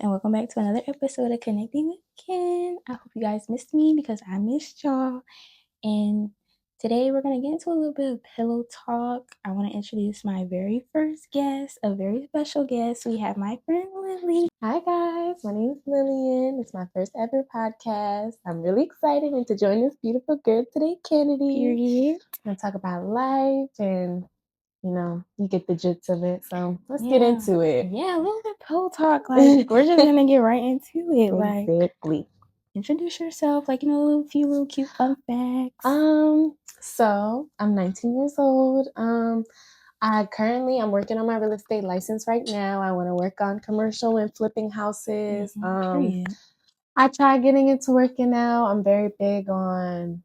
and welcome back to another episode of Connecting with Ken. I hope you guys missed me because I missed y'all. And today we're going to get into a little bit of pillow talk. I want to introduce my very first guest, a very special guest. We have my friend Lily. Hi guys, my name is Lillian. It's my first ever podcast. I'm really excited to join this beautiful girl today, Kennedy. Period. We're going to talk about life and, you get the gist of it. So let's get into it. Yeah, a little bit pillow talk. Like, we're just going to get right into it. Exactly. Introduce yourself, a few little cute fun facts. So I'm 19 years old. I'm working on my real estate license right now. I want to work on commercial and flipping houses. I try getting into working out. I'm very big on,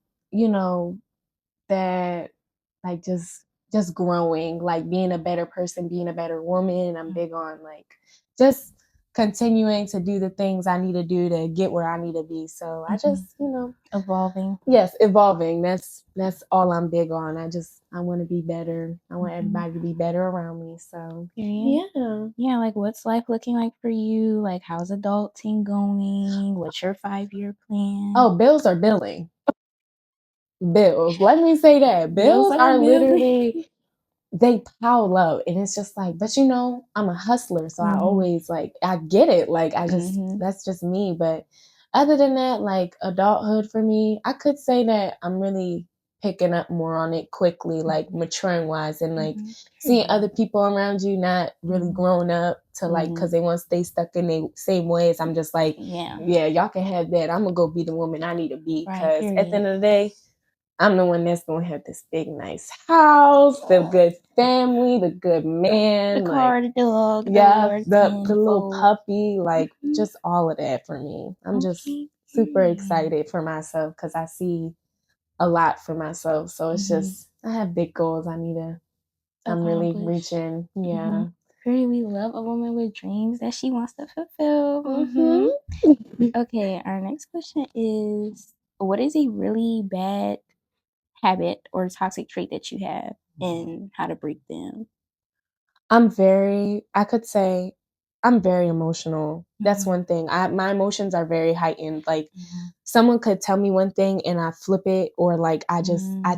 that like just growing, like being a better person, being a better woman. I'm big on just continuing to do the things I need to do to get where I need to be. So I just, evolving. Yes, evolving. That's all I'm big on. I want to be better. I want everybody to be better around me. So yeah. Like, what's life looking like for you? Like, how's adulting going? What's your 5-year plan? Oh, bills are billing. Bills. Let me say that. Bills are literally, they pile up, and it's just like, but I'm a hustler, so I always I get it. Like I just that's just me. But other than that, like adulthood for me, I could say that I'm really picking up more on it quickly, like maturing wise, and like seeing other people around you not really growing up to because they want to stay stuck in the same ways. I'm just like, yeah, y'all can have that. I'm gonna go be the woman I need to be, because at the end of the day, I'm the one that's gonna have this big, nice house, the good family, the good man, the car, the dog, the little puppy, just all of that for me. I'm just super excited for myself because I see a lot for myself. So it's just, I have big goals I'm really reaching. Yeah. We love a woman with dreams that she wants to fulfill. Okay, our next question is, what is a really bad habit or toxic trait that you have, and how to break them? I could say I'm very emotional. That's one thing. My emotions are very heightened. Like someone could tell me one thing and I flip it, or I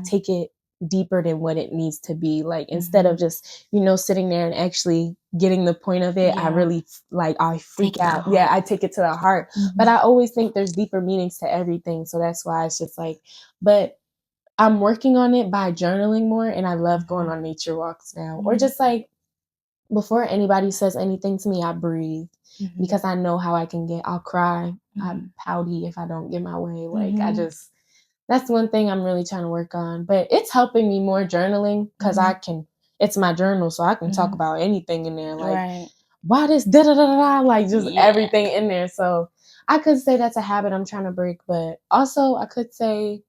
take it deeper than what it needs to be. Like instead of just, sitting there and actually getting the point of it, I really I freak out. Yeah, I take it to the heart. But I always think there's deeper meanings to everything. So that's why it's just but I'm working on it by journaling more, and I love going on nature walks now. Or just before anybody says anything to me, I breathe, because I know how I can get. I'll cry. I'm pouty if I don't get my way. That's one thing I'm really trying to work on. But it's helping me more, journaling, because it's my journal, so I can talk about anything in there. Why this da-da-da-da-da, everything in there. So I could say that's a habit I'm trying to break. But also I could say,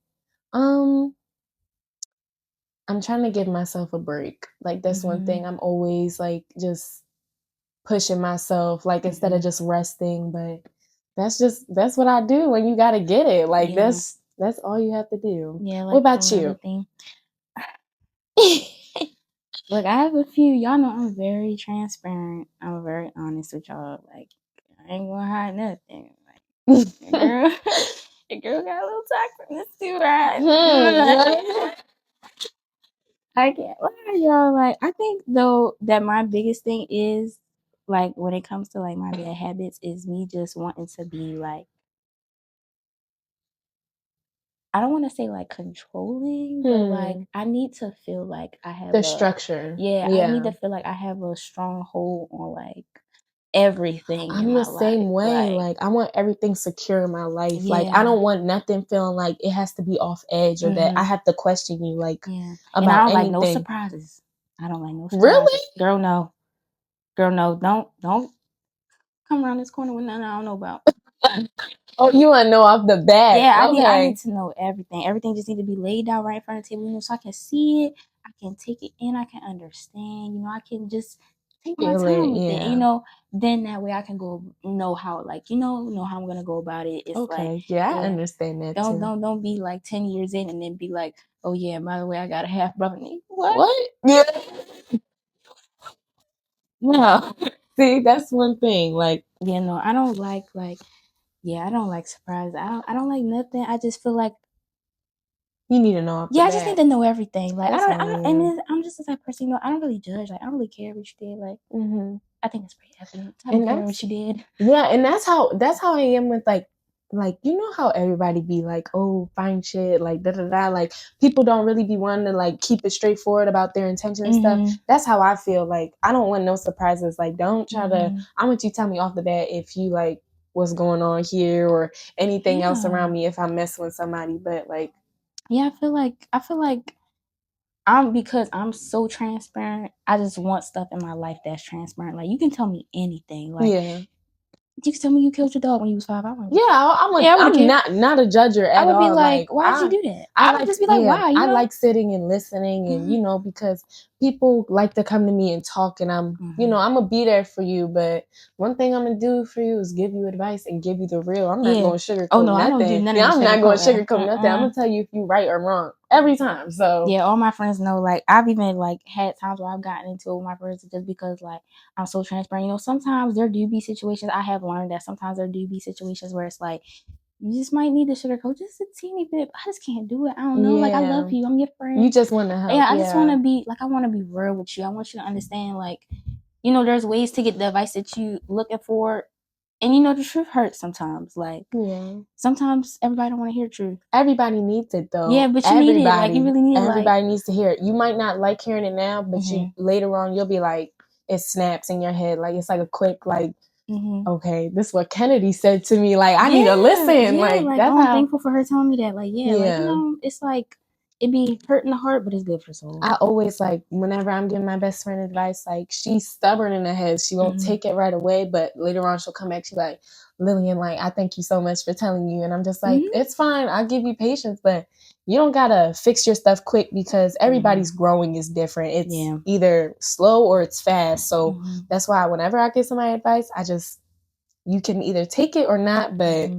I'm trying to give myself a break. That's one thing. I'm always just pushing myself, instead of just resting. But that's what I do when you gotta get it. That's all you have to do. Yeah. What about you? Look, I have a few. Y'all know I'm very transparent. I'm very honest with y'all. I ain't gonna hide nothing. Your girl got a little toxicness too, right? I can't lie, y'all. I think though that my biggest thing is when it comes to my bad habits is me just wanting to be I don't want to say controlling, but I need to feel like I have the structure. Yeah, I need to feel like I have a strong hold on everything. I'm the same way. I want everything secure in my life. I don't want nothing feeling like it has to be off edge, or that I have to question you about and I don't anything. like no surprises. I don't like no surprises. Really? Girl, no. Don't come around this corner with nothing I don't know about. Oh, you want to know off the bat? Yeah, I need to know everything. Everything just need to be laid out right in front of the table, so I can see it, I can take it in, I can understand, I can just take my time with it, then that way I can go know how know how I'm gonna go about it. It's I understand that too. Don't be 10 years in and then be like, oh yeah, by the way, I got a half brother. What? Yeah. No. See, that's one thing. Like, yeah, no, I don't like I don't like surprises. I don't like nothing. I just feel like you need to know off the I just need bat. to know everything. Like That's I don't, and then I'm just the type of person, I don't really judge. Like I don't really care what you did. Like I think it's pretty evident. I don't care what you did. Yeah, and that's how I am with like you know how everybody be like, oh, fine shit, like da da da, like people don't really be wanting to like keep it straightforward about their intention and stuff. That's how I feel. Like I don't want no surprises. Like don't try to. I want you to tell me off the bat if you like what's going on here or anything else around me if I'm messing with somebody. But like, yeah, I feel like because I'm so transparent. I just want stuff in my life that's transparent. Like you can tell me anything. Like you can tell me you killed your dog when you was 5. I wouldn't. Yeah, I'm not a judger at I would be all. like, why'd you do that? I would just be like, why? You I know? like sitting and listening, and you know, because people like to come to me and talk, and I'm gonna be there for you. But one thing I'm gonna do for you is give you advice and give you the real. I'm not going to sugarcoat nothing. I don't do none of I'm not going to sugarcoat nothing. I'm gonna tell you if you're right or wrong every time. So yeah, all my friends know. Like I've even like had times where I've gotten into it with my friends just because like I'm so transparent. You know, sometimes there do be situations. I have learned that sometimes there do be situations where it's like you just might need to sugarcoat just a teeny bit. I just can't do it. I don't know. Like I love you. I'm your friend. You just want to help. Yeah, I just want to be like I want to be real with you. I want you to understand like you know there's ways to get the advice that you looking for. And you know the truth hurts sometimes. Like sometimes everybody don't want to hear truth. Everybody needs it though. Yeah, but you need it. Like you really need it. Everybody needs to hear it. You might not like hearing it now, but you later on you'll be like it snaps in your head. Like it's like a quick like okay, this is what Kennedy said to me. Like I need to listen. Like that's I'm thankful for her telling me that. Like like you know, it's like it be hurting the heart, but it's good for the soul. I always like whenever I'm giving my best friend advice, like she's stubborn in the head. She won't take it right away, but later on she'll come back. She's like, Lillian, like I thank you so much for telling you. And I'm just like, it's fine. I'll give you patience, but you don't gotta fix your stuff quick because everybody's growing is different. It's either slow or it's fast. So that's why whenever I give somebody advice, you can either take it or not, but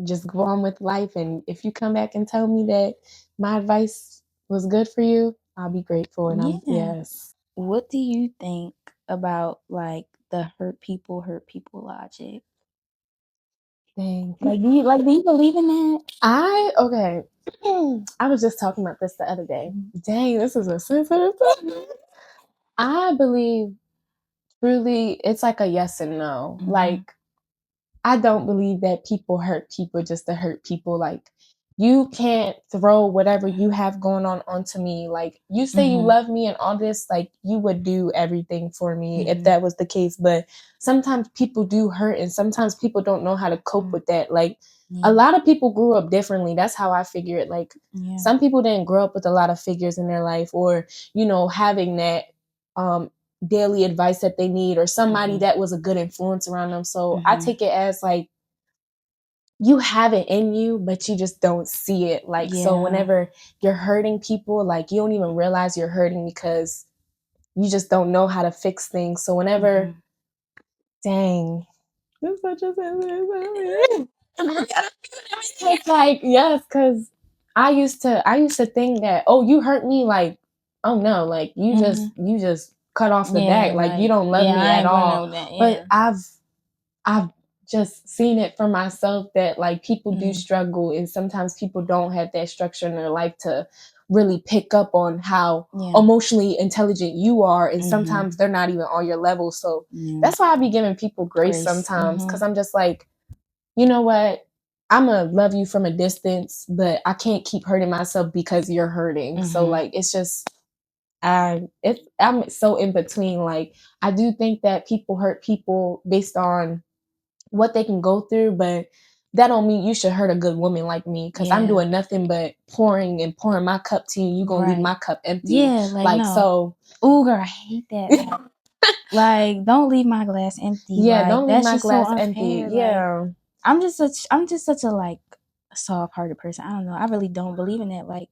just go on with life. And if you come back and tell me that my advice was good for you, I'll be grateful. And yes. What do you think about like the hurt people logic? Dang. Like do you believe in that? I was just talking about this the other day. Dang, this is a sensitive topic. I believe truly it's like a yes and no. Like I don't believe that people hurt people just to hurt people. Like you can't throw whatever you have going on onto me. Like you say you love me and all this, like you would do everything for me if that was the case. But sometimes people do hurt and sometimes people don't know how to cope with that. Like a lot of people grew up differently. That's how I figure it. Like some people didn't grow up with a lot of figures in their life or, you know, having that daily advice that they need or somebody that was a good influence around them. So I take it as like you have it in you, but you just don't see it. Like so whenever you're hurting people, like you don't even realize you're hurting because you just don't know how to fix things. So whenever dang. This is such a it's like, yes, because I used to think that, oh, you hurt me, like, oh no, like you just cut off the back, like you don't love me at all. But I've just seen it for myself that like people do struggle and sometimes people don't have that structure in their life to really pick up on how emotionally intelligent you are and sometimes they're not even on your level. So that's why I be giving people grace sometimes because I'm just like, you know what? I'm gonna love you from a distance, but I can't keep hurting myself because you're hurting. So like it's just I'm so in between. Like I do think that people hurt people based on what they can go through, but that don't mean you should hurt a good woman like me because I'm doing nothing but pouring my cup to you. You gonna leave my cup empty. Yeah, like no. So. Ooh, girl, I hate that. Like, don't leave my glass empty. Yeah, like, don't leave my glass so empty. Like, yeah, I'm just such a like soft-hearted person. I don't know. I really don't believe in that. Like,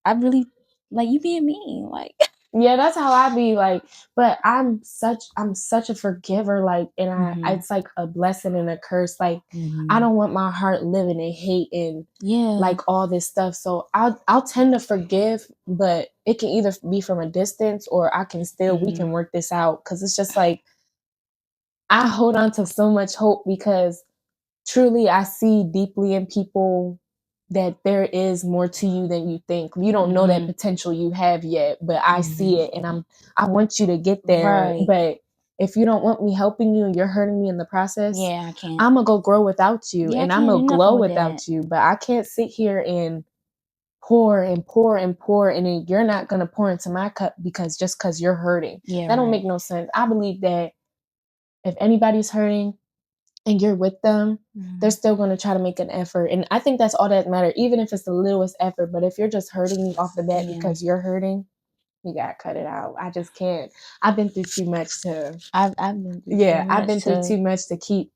I really like you being mean. Like. Yeah, that's how I be like, but I'm such a forgiver, like, and it's like a blessing and a curse. Like, I don't want my heart living in hate and like all this stuff. So I'll tend to forgive, but it can either be from a distance or I can still we can work this out because it's just like I hold on to so much hope because truly I see deeply in people that there is more to you than you think. You don't know that potential you have yet, but I see it, and I want you to get there. Right. But if you don't want me helping you and you're hurting me in the process, Yeah, I can't. I'm gonna go grow without you, Yeah, I and I'm can't gonna do glow nothing with without that. you. But I can't sit here and pour and pour and pour, and then you're not gonna pour into my cup because you're hurting. Yeah, That don't right. make no sense. I believe that if anybody's hurting and you're with them, they're still going to try to make an effort. And I think that's all that matters, even if it's the littlest effort. But if you're just hurting me off the bat because you're hurting, you got to cut it out. I just can't. I've been through too much to. I've been through Yeah, too I've much been through too much to keep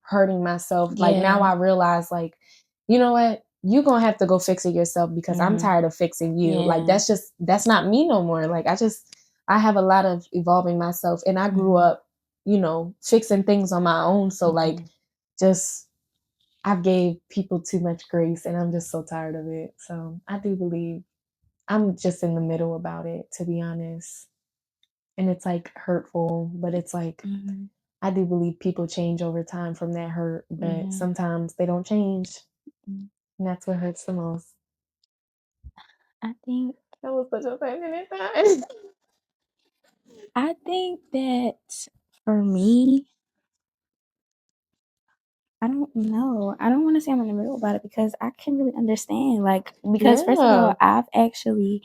hurting myself. Like now Yeah. I realize, like, you know what? You're going to have to go fix it yourself because I'm tired of fixing you. Like Yeah. that's not me no more. Like I have a lot of evolving myself, and I grew up, fixing things on my own. So like just I've gave people too much grace, and I'm just so tired of it. So I do believe I'm just in the middle about it, to be honest. And it's like hurtful, but it's like I do believe people change over time from that hurt, but sometimes they don't change. And that's what hurts the most. I think That was such a passionate time. I think that for me, I don't know. I don't want to say I'm in the middle about it because I can really understand. Like, because first of all, Yeah, I've actually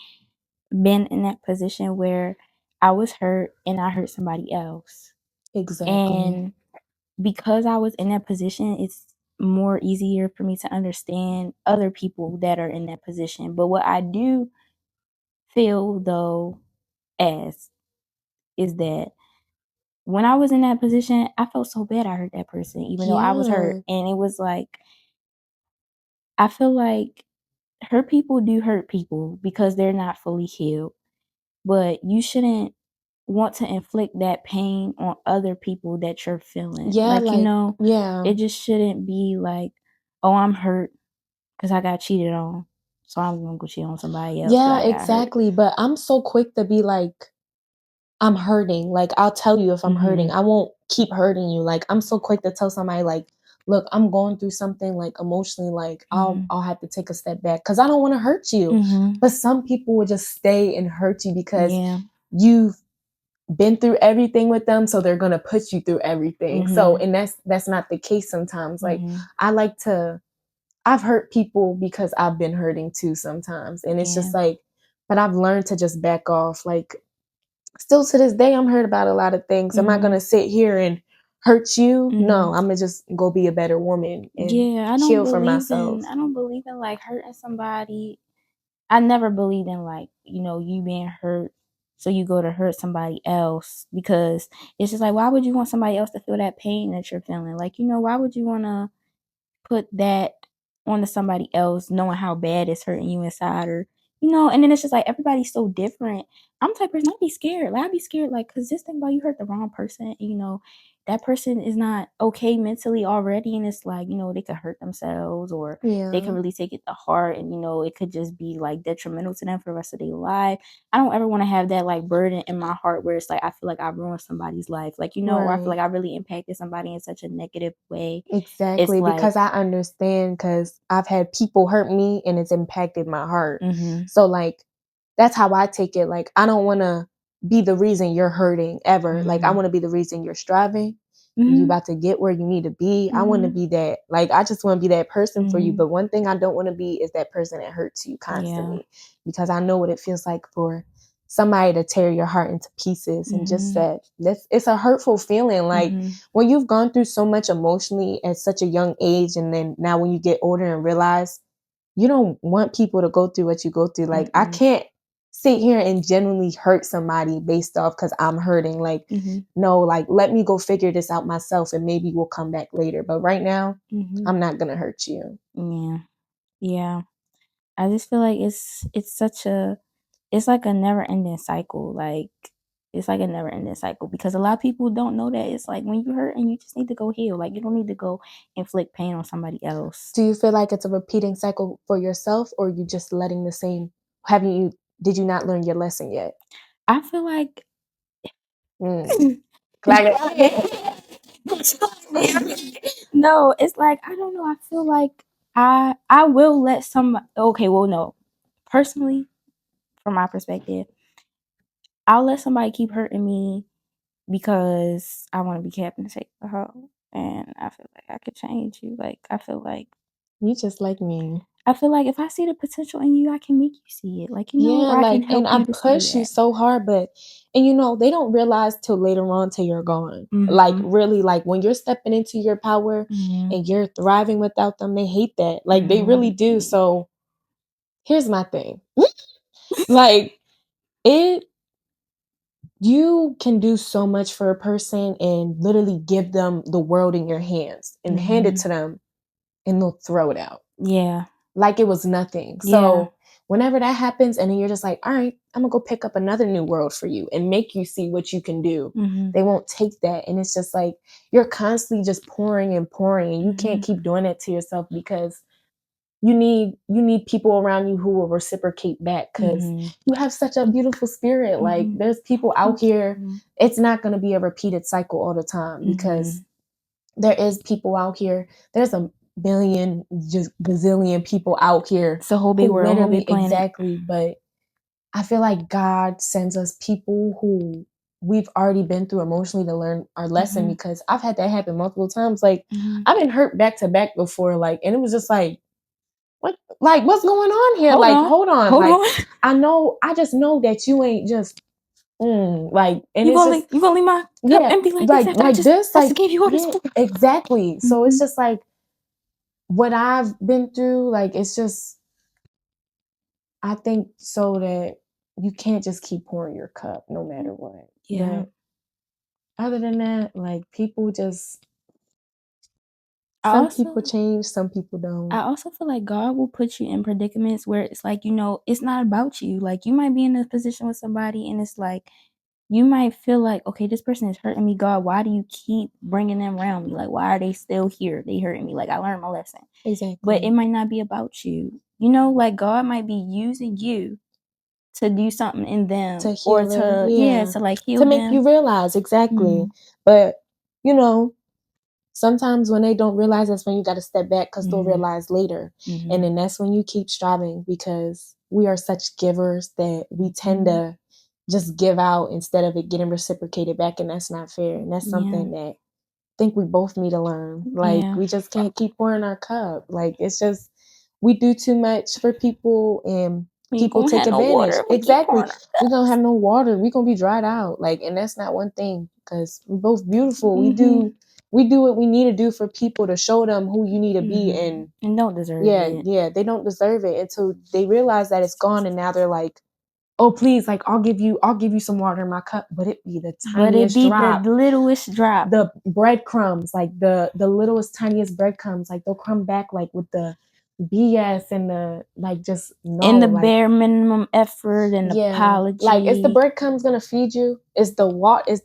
been in that position where I was hurt and I hurt somebody else. exactly. And because I was in that position, it's more easier for me to understand other people that are in that position. But what I do feel though as is that when I was in that position, I felt so bad I hurt that person, even though I was hurt. Yeah. And it was like, I feel like hurt people do hurt people because they're not fully healed. But you shouldn't want to inflict that pain on other people that you're feeling. Yeah, Like, like, yeah. it just shouldn't be like, oh, I'm hurt because I got cheated on. So I'm going to go cheat on somebody else because Yeah, I got hurt. exactly. But I'm so quick to be like, I'm hurting. Like, I'll tell you if I'm hurting. I won't keep hurting you. Like, I'm so quick to tell somebody, like, look, I'm going through something, like, emotionally, like, I'll have to take a step back because I don't want to hurt you. But some people would just stay and hurt you because Yeah. you've been through everything with them, so they're gonna put you through everything. So, and that's not the case sometimes. Like, I've hurt people because I've been hurting too sometimes. And it's just like, but I've learned to just back off. Like, still to this day, I'm hurt about a lot of things. Am I going to sit here and hurt you? No, I'm going to just go be a better woman and Yeah, heal for myself. I don't believe in like hurting somebody. I never believed in like, you being hurt so you go to hurt somebody else because it's just like why would you want somebody else to feel that pain that you're feeling? Like, why would you want to put that onto somebody else knowing how bad it's hurting you inside or and then it's just like everybody's so different. I'm the type of person I'd be scared. Like I'd be scared like because just think about you hurt the wrong person, that person is not okay mentally already and it's like, they could hurt themselves or they Yeah. could really take it to heart and it could just be like detrimental to them for the rest of their life. I don't ever want to have that like burden in my heart where it's like I feel like I ruined somebody's life. Like, or I feel Right. like I really impacted somebody in such a negative way. It's Exactly. like Because I understand, because I've had people hurt me and it's impacted my heart. mhm. So, like, that's how I take it. Like, I don't want to be the reason you're hurting ever. Like, I Mhm. want to be the reason you're striving. You Mhm. about to get where you need to be. I want to Mhm. be that. Like, I just want to be that person for you. Mhm. But one thing I don't want to be is that person that hurts you Yeah. constantly, because I know what it feels like for somebody to tear your heart into pieces. And just Mhm. that's it's a hurtful feeling. Like, Mhm. when you've gone through so much emotionally at such a young age, and then now when you get older and realize you don't want people to go through what you go through. Like, I Mm-mm. can't sit here and genuinely hurt somebody based off because I'm hurting. Like, Mhm. no, like, let me go figure this out myself and maybe we'll come back later. But right now, Mhm. I'm not gonna hurt you. Yeah. Yeah. I just feel like it's such a it's like a never ending cycle. Like it's like a never ending cycle because a lot of people don't know that it's like when you hurt and you just need to go heal. Like you don't need to go inflict pain on somebody else. Do you feel like it's a repeating cycle for yourself, or you just letting the same? Have you Did you not learn your lesson yet? I feel like Mm. Like, No, it's like I don't know. I feel like I will let somebody. Okay, well, no. Personally, from my perspective, I'll let somebody keep hurting me because I want to be kept in the sake of a hoe, and I feel like I could change you. Like I feel like You just like me. I feel like if I see the potential in you, I can make you see it. Like, you know, Yeah, or I can like, and help I you to see push you that. so hard, but and they don't realize till later on till you're gone. Like Mhm. really, like when you're stepping into your power Mhm. and you're thriving without them, they hate that. Like they really do. So here's my thing. Like it you can do so much for a person and literally give them the world in your hands and hand it to them and they'll throw it out. Yeah. Like it was nothing. Yeah. So whenever that happens, and then you're just like, all right, I'm gonna go pick up another new world for you and make you see what you can do. Mhm. They won't take that. And it's just like you're constantly just pouring and pouring, and you can't Mhm. keep doing it to yourself because you need people around you who will reciprocate back because Mhm. you have such a beautiful spirit. Like Mhm. there's people out Thank here. you. It's not gonna be a repeated cycle all the time because Mhm. there is people out here. There's a billion, just gazillion people out here It's a whole big who world, whole literally big planet. exactly. But I feel like God sends us people who we've already been through emotionally to learn our lesson Mhm. because I've had that happen multiple times. Like Mhm. I've been hurt back to back before, like, and it was just like, what, like, what's going on here? Hold Like, on. hold on. Hold Like, on. I just know that you ain't just, like, and You it's gonna just, leave, you gonna leave my cup yeah, empty like this after like this, I just like, gave you all this yeah, food? exactly. So it's Mhm. just like what I've been through, like, it's just, I think so that you can't just keep pouring your cup no matter what. Yeah. But other than that, like, people just, I some also people change, some people don't. I also feel like God will put you in predicaments where it's like, you know, it's not about you. Like you might be in a position with somebody and it's like you might feel like, okay, this person is hurting me. God, why do you keep bringing them around me? Like, why are they still here? They hurting me. Like, I learned my lesson. But it Exactly. might not be about you. You know, like God might be using you to do something in them To or heal them, to, yeah, yeah. to like To heal make you them. realize, exactly. Mhm. But, you know, sometimes when they don't realize, that's when you got to step back because they'll Mhm. realize later. And Mhm. then that's when you keep striving because we are such givers that we tend Mhm. to just give out instead of it getting reciprocated back. And that's not fair. And that's Yeah. something that I think we both need to learn. Like, Yeah. we just can't keep pouring our cup. Like, it's just, we do too much for people and We ain't people gonna take have no advantage. water if we keep Exactly. pouring our We don't cups. have no water. We gonna be dried out. Like, and that's not one thing because we're both beautiful. Mhm. We do what we need to do for people to show them who you need to be. Mhm. And And don't deserve yeah, it. yeah, they don't deserve it until they realize that it's gone. And now they're like, oh please, like I'll give you some water in my cup, but it be the But it tiniest be the drop. littlest drop. The breadcrumbs, like the littlest tiniest breadcrumbs, like they'll come back like with the BS and the like, just no, And the like, bare minimum effort and yeah, like, is the apology. breadcrumbs gonna feed you? Is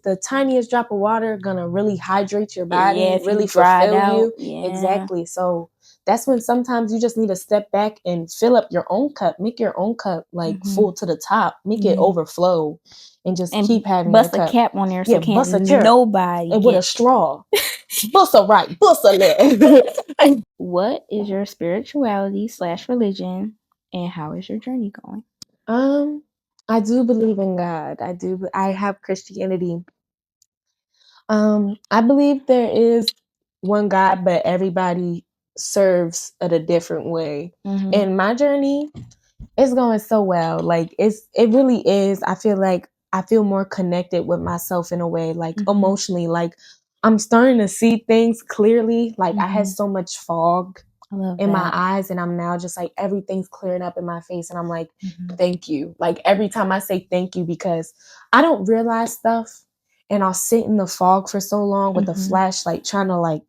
the tiniest drop of water gonna really hydrate your Yeah, body, if you really dried fulfill out, you? yeah. Exactly. So that's when sometimes you just need to step back and fill up your own cup. Make your own cup like Mhm. full to the top. Make it Yeah. overflow, and just And keep having your bust a cup. cap on there so Yeah, can't bust a church nobody and with a get. straw. Bust a right, bust a left. What is your spirituality/religion and how is your journey going? um, I do believe in God. I have Christianity. I believe there is one God, but everybody serves it a different way. Mhm. And my journey is going so well. Like it really is. I feel like I feel more connected with myself in a way, like Mhm. emotionally. Like I'm starting to see things clearly. Like I had Mhm. so much fog I love in my that. eyes, and I'm now just like everything's clearing up in my face, and I'm like, Mhm. thank you. Like every time I say thank you, because I don't realize stuff, and I'll sit in the fog for so long with the Mhm. flashlight trying to like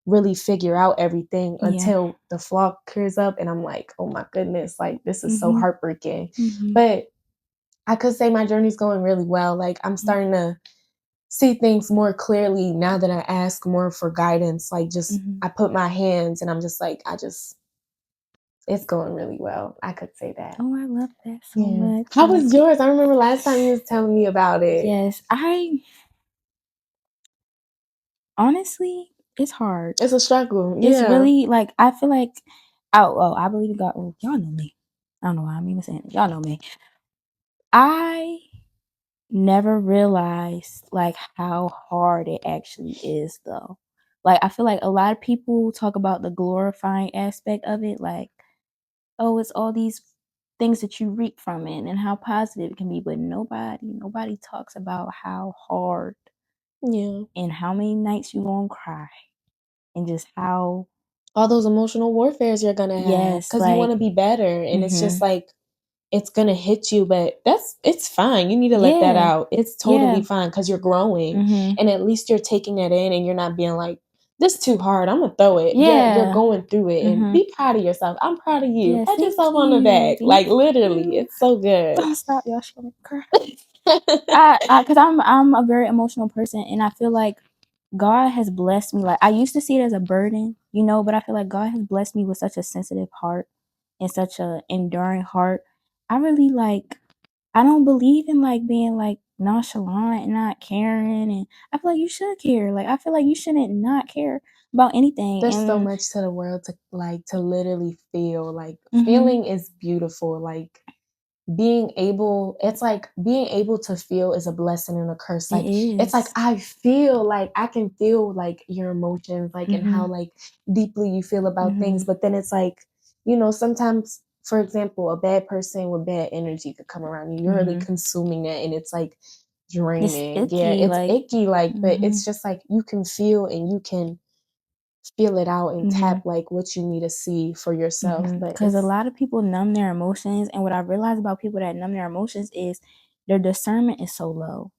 really figure out everything Yeah. until the fog clears up, and I'm like, oh my goodness, like this is so Mhm. heartbreaking. Mhm. But I could say my journey's going really well. Like I'm starting to see things more clearly now that I ask more for guidance. Like just Mhm. I put my hands and I'm just like, it's going really well. I could say that. Oh, I love that so Yeah. much. How was yours? I remember last time you was telling me about it. Yes, honestly, it's hard. It's a struggle. It's Yeah. really like I feel like I believe in God. Oh, y'all know me. I don't know why I'm even saying it. Y'all know me. I never realized like how hard it actually is though. Like I feel like a lot of people talk about the glorifying aspect of it, like, oh, it's all these things that you reap from it and how positive it can be, but nobody talks about how hard Yeah. and how many nights you gonna cry and just how All those emotional warfares you're gonna have yes, because you like wanna be better, and it's just mhm. like, it's gonna hit you, but it's fine. You need to let that Yeah. out. It's totally Yeah. fine because 'cause you're growing, Mhm. and at least you're taking that in and you're not being like, "This too hard, Imma throw it." You're Yeah. going through it, and Mhm. be proud of yourself. I'm proud of you. Yeah, Pat thank yourself on the you. back. Thank Like, literally, you. it's so good. Don't stop, y'all. She gonna make me cry. Cause I'm a very emotional person, and I feel like God has blessed me. Like I used to see it as a burden, but I feel like God has blessed me with such a sensitive heart and such a enduring heart. I really like. I don't believe in like being like nonchalant and not caring, and I feel like you should care. Like I feel like you shouldn't not care about anything. There's so And much to the world to, like, to literally feel. Like, mhm, feeling is beautiful. Like, being able to feel is a blessing and a curse. it Like, it's like is. I can feel like your emotions, like, and how Mhm, like deeply you feel about things, mhm. but then it's like, sometimes, for example, a bad person with bad energy could come around you. You're really Mhm. consuming that, and it's like It's draining. Yeah, icky, it's like icky, like, but it's mhm, just like you can feel and you can feel it out and tap mhm, like what you need to see for yourself. mhm. But Because a it's lot of people numb their emotions, and what I realized about people that numb their emotions is their discernment is so low.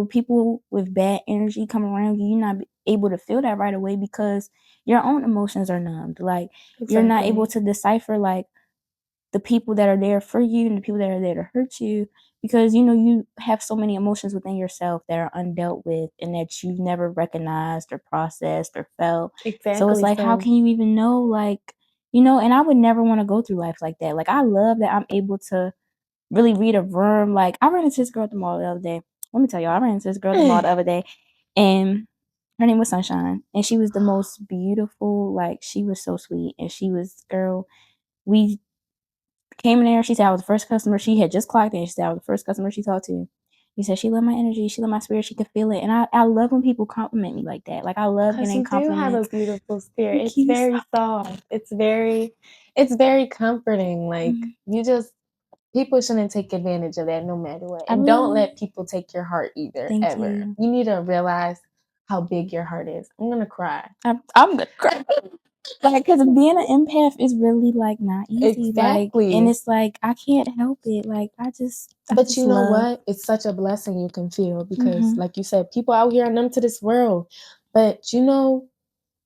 People with bad energy come around you, you're not able to feel that right away because your own emotions are numbed. Like you're not able exactly. to decipher like the people that are there for you and the people that are there to hurt you because you have so many emotions within yourself that are undealt with and that you've never recognized or processed or felt. So it's Exactly. like how So can you even know like and I would never want to go through life like that. Like I love that I'm able to really read a room. Like I ran into this girl at the mall the other day. Let me tell you, I ran into this girl at the mall the other day and her name was Sunshine and she was the most beautiful, like she was so sweet and she was girl, we came in there. She said I was the first customer. She had just clocked in. She said I was the first customer she talked to. She said she loved my energy. She loved my spirit. She could feel it. And I love when people compliment me like that. Like I love 'cause getting you do have a compliments. beautiful spirit. Thank It's you. very soft. It's very comforting. Like, Mhm. people shouldn't take advantage of that no matter what. I And don't really let people take your heart either, thank ever. you. You need to realize how big your heart is. I'm gonna cry. I'm gonna cry. Like, cause being an empath is really like not easy. Like, and Exactly. it's like I can't help it. Like, I But just you know love. what? It's such a blessing you can feel because, Mhm. like you said, people out here are numb to this world. But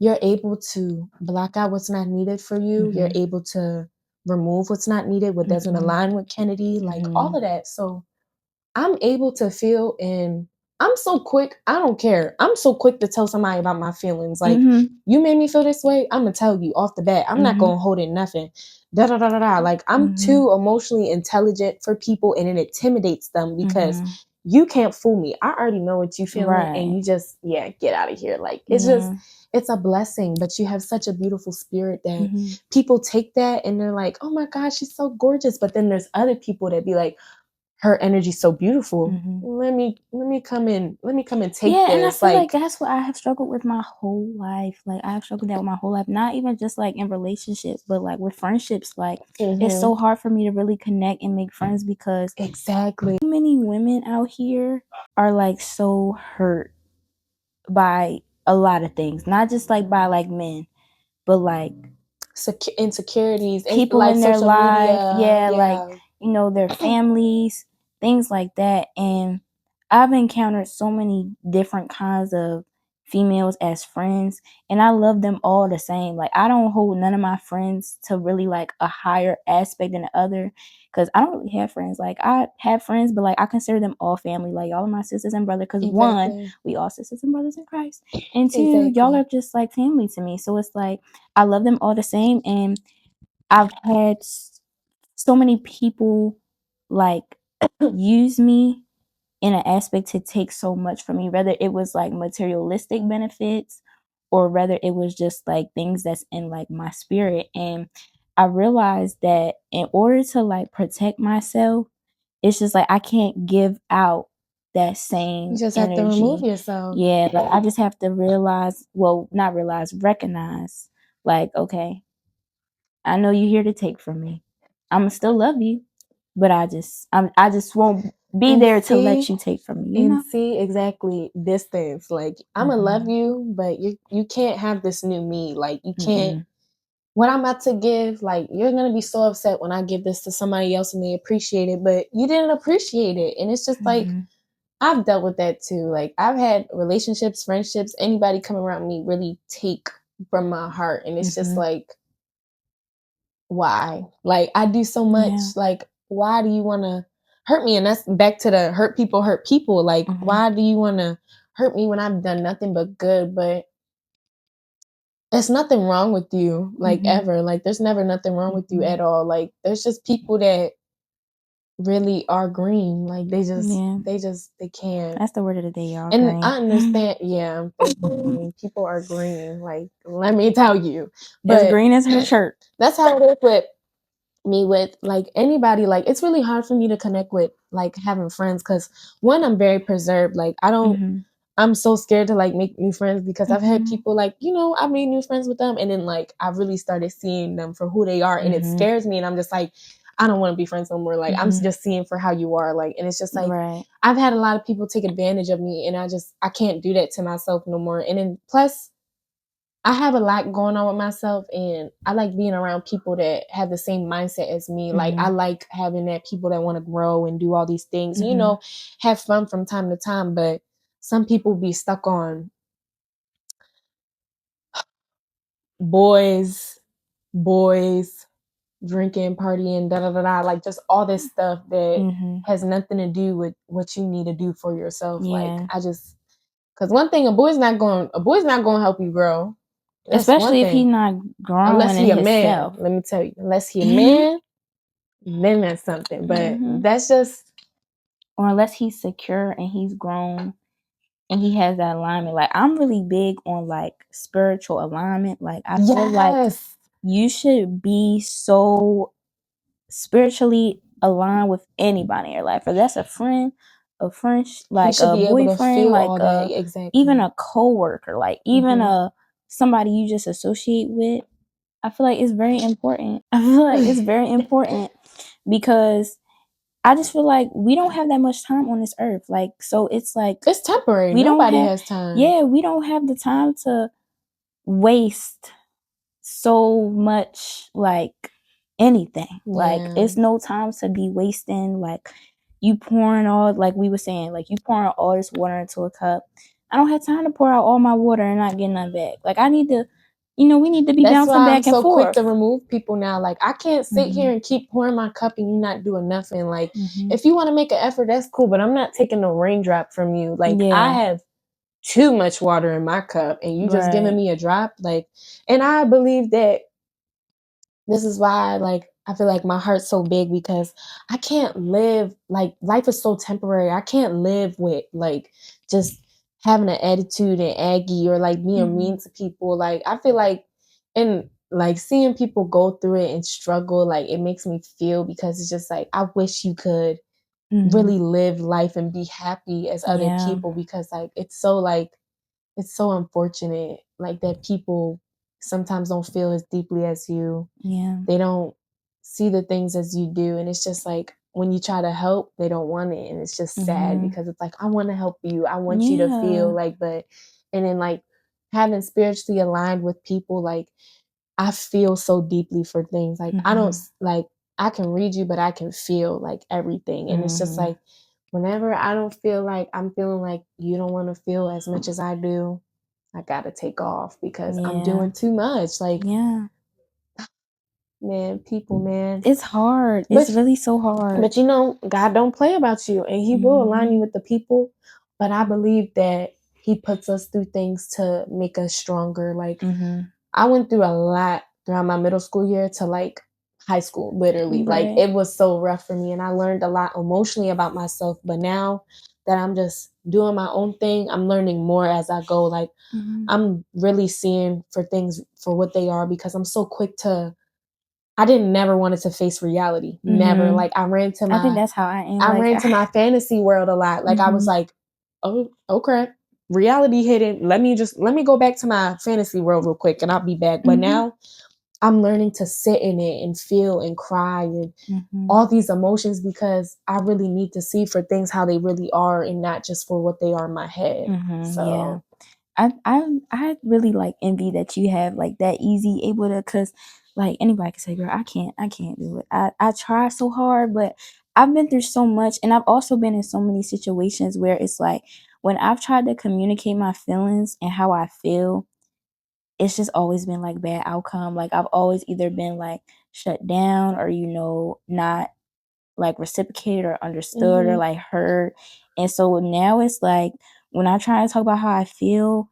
you're able to block out what's not needed for you. You're Mhm. able to remove what's not needed, what doesn't Mhm. align with Kennedy, like all Mhm. of that. So I'm able to feel, and I'm so quick. I don't care. I'm so quick to tell somebody about my feelings. Like, Mhm. you made me feel this way. I'm gonna tell you off the bat. I'm not Mhm. gonna hold in nothing. Da da da da da. Like, I'm Mhm. too emotionally intelligent for people, and it intimidates them because Mhm. you can't fool me. I already know what you feeling, and Right. you just, yeah, get out of here. Like, Yeah. it's a blessing. But you have such a beautiful spirit that Mhm. people take that and they're like, oh my gosh, she's so gorgeous. But then there's other people that be like, her energy's so beautiful. Mhm. Let me come and take Yeah, and I this. feel like Like, that's what I have struggled with my whole life. Like I have struggled that with my whole life, not even just like in relationships, but like with friendships. Like it's mhm, so hard for me to really connect and make friends because exactly. so many women out here are like so hurt by a lot of things, not just like by like men, but like Insecurities and people like in their social life, media. yeah, like Yeah, their families, things like that. And I've encountered so many different kinds of females as friends, and I love them all the same. Like I don't hold none of my friends to really like a higher aspect than the other because I don't really have friends. Like I have friends, but like I consider them all family. Like y'all are my sisters and brothers because one, exactly, we all sisters and brothers in Christ, and two, y'all exactly. are just like family to me. So it's like I love them all the same. And I've had so many people like use me in an aspect to take so much from me, whether it was like materialistic benefits or whether it was just like things that's in like my spirit. And I realized that in order to like protect myself, it's just like I can't give out that same You just have to remove energy. yourself. Yeah, like I just have to realize, well, not realize, recognize, like, okay, I know you're here to take from me. I'ma still love you, but I just won't be And there to let see, you take from me, you and know? see exactly distance. Like I'ma love you, but you can't have this new me. Like you can't. What I'm about to give, like you're gonna be so upset when I give this to somebody else and they appreciate it, but you didn't appreciate it, and it's just like I've dealt with that too. Like I've had relationships, friendships, anybody come around me really take from my heart, and it's just like, why? Like I do so much. Yeah. Like why do you want to hurt me? And that's back to the hurt people hurt people. Like why do you want to hurt me when I've done nothing but good? But there's nothing wrong with you, like ever. Like there's never nothing wrong with you at all. Like there's just people that really are green. Like they can't. That's the word of the day, y'all. And Green. I understand, yeah, people are green. Like let me tell you, As but green as her shirt. that's how it is with me, with like anybody. Like it's really hard for me to connect with like having friends because one, I'm very preserved. Like I'm so scared to like make new friends because I've had people like, I've made new friends with them and then like I've really started seeing them for who they are and it scares me and I'm just like, I don't want to be friends no more. Like I'm just seeing for how you are. Like, and it's just like, I've had a lot of people take advantage of me and I can't do that to myself no more. And then plus I have a lot going on with myself and I like being around people that have the same mindset as me. Like I like having that people that want to grow and do all these things, have fun from time to time. But some people be stuck on boys, drinking, partying, da da da da, like just all this stuff that has nothing to do with what you need to do for yourself. Like because one thing, a boy's not going to help you grow. That's especially if he's not growing unless in he a himself. man. Let me tell you, unless he a man, then that's something. But that's just, or unless he's secure and he's grown and he has that alignment. Like I'm really big on like spiritual alignment. Like I feel like you should be so spiritually aligned with anybody in your life. Or that's a friend, like should a be able to boyfriend, feel like all that. Exactly. even a coworker, like even a somebody you just associate with. I feel like it's very important. I feel like it's very important because I just feel like we don't have that much time on this earth. Like, so it's like it's temporary. Nobody has time. Yeah, we don't have the time to waste so much like anything. Like it's no time to be wasting. Like you pouring all, like we were saying, like you pouring all this water into a cup. I don't have time to pour out all my water and not get none back. Like I need to, we need to be bouncing back and forth. That's why I'm so quick to remove people now. Like I can't sit here and keep pouring my cup and you not doing nothing. Like if you want to make an effort, that's cool. But I'm not taking no raindrop from you. Like I have too much water in my cup and you just giving me a drop. Like, and I believe that this is why, like, I feel like my heart's so big because I can't live, like, life is so temporary. I can't live with, like, just having an attitude and aggy or, like, being mean to people. Like, I feel like, and, like, seeing people go through it and struggle, like, it makes me feel because it's just like, I wish you could really live life and be happy as other people because, like, it's so unfortunate, like, that people sometimes don't feel as deeply as you. Yeah. They don't see the things as you do. And it's just like when you try to help, they don't want it. And it's just sad because it's like, I want to help you. I want you to feel like, and then like having spiritually aligned with people, like I feel so deeply for things. Like I don't, like I can read you, but I can feel like everything. And it's just like, whenever I don't feel like I'm feeling like you don't want to feel as much as I do, I gotta take off because I'm doing too much. Like, man, people, man. It's hard. It's really so hard. But God don't play about you and he will align you with the people. But I believe that he puts us through things to make us stronger. Like I went through a lot throughout my middle school year to like high school, literally. Like it was so rough for me and I learned a lot emotionally about myself. But now that I'm just doing my own thing, I'm learning more as I go. Like, I'm really seeing for things for what they are, because I'm so quick to, I didn't never wanted to face reality. Never. Like, I think that's how I am. I ran to my fantasy world a lot. Like, I was like, oh crap, reality hidden. Let me go back to my fantasy world real quick and I'll be back. But now I'm learning to sit in it and feel and cry and all these emotions, because I really need to see for things how they really are and not just for what they are in my head. So I really like envy that you have like that easy able to, cause like anybody can say, girl, I can't do it. I try so hard, but I've been through so much, and I've also been in so many situations where it's like when I've tried to communicate my feelings and how I feel, it's just always been like bad outcome. Like I've always either been like shut down or not like reciprocated or understood or like heard. And so now it's like when I try to talk about how I feel,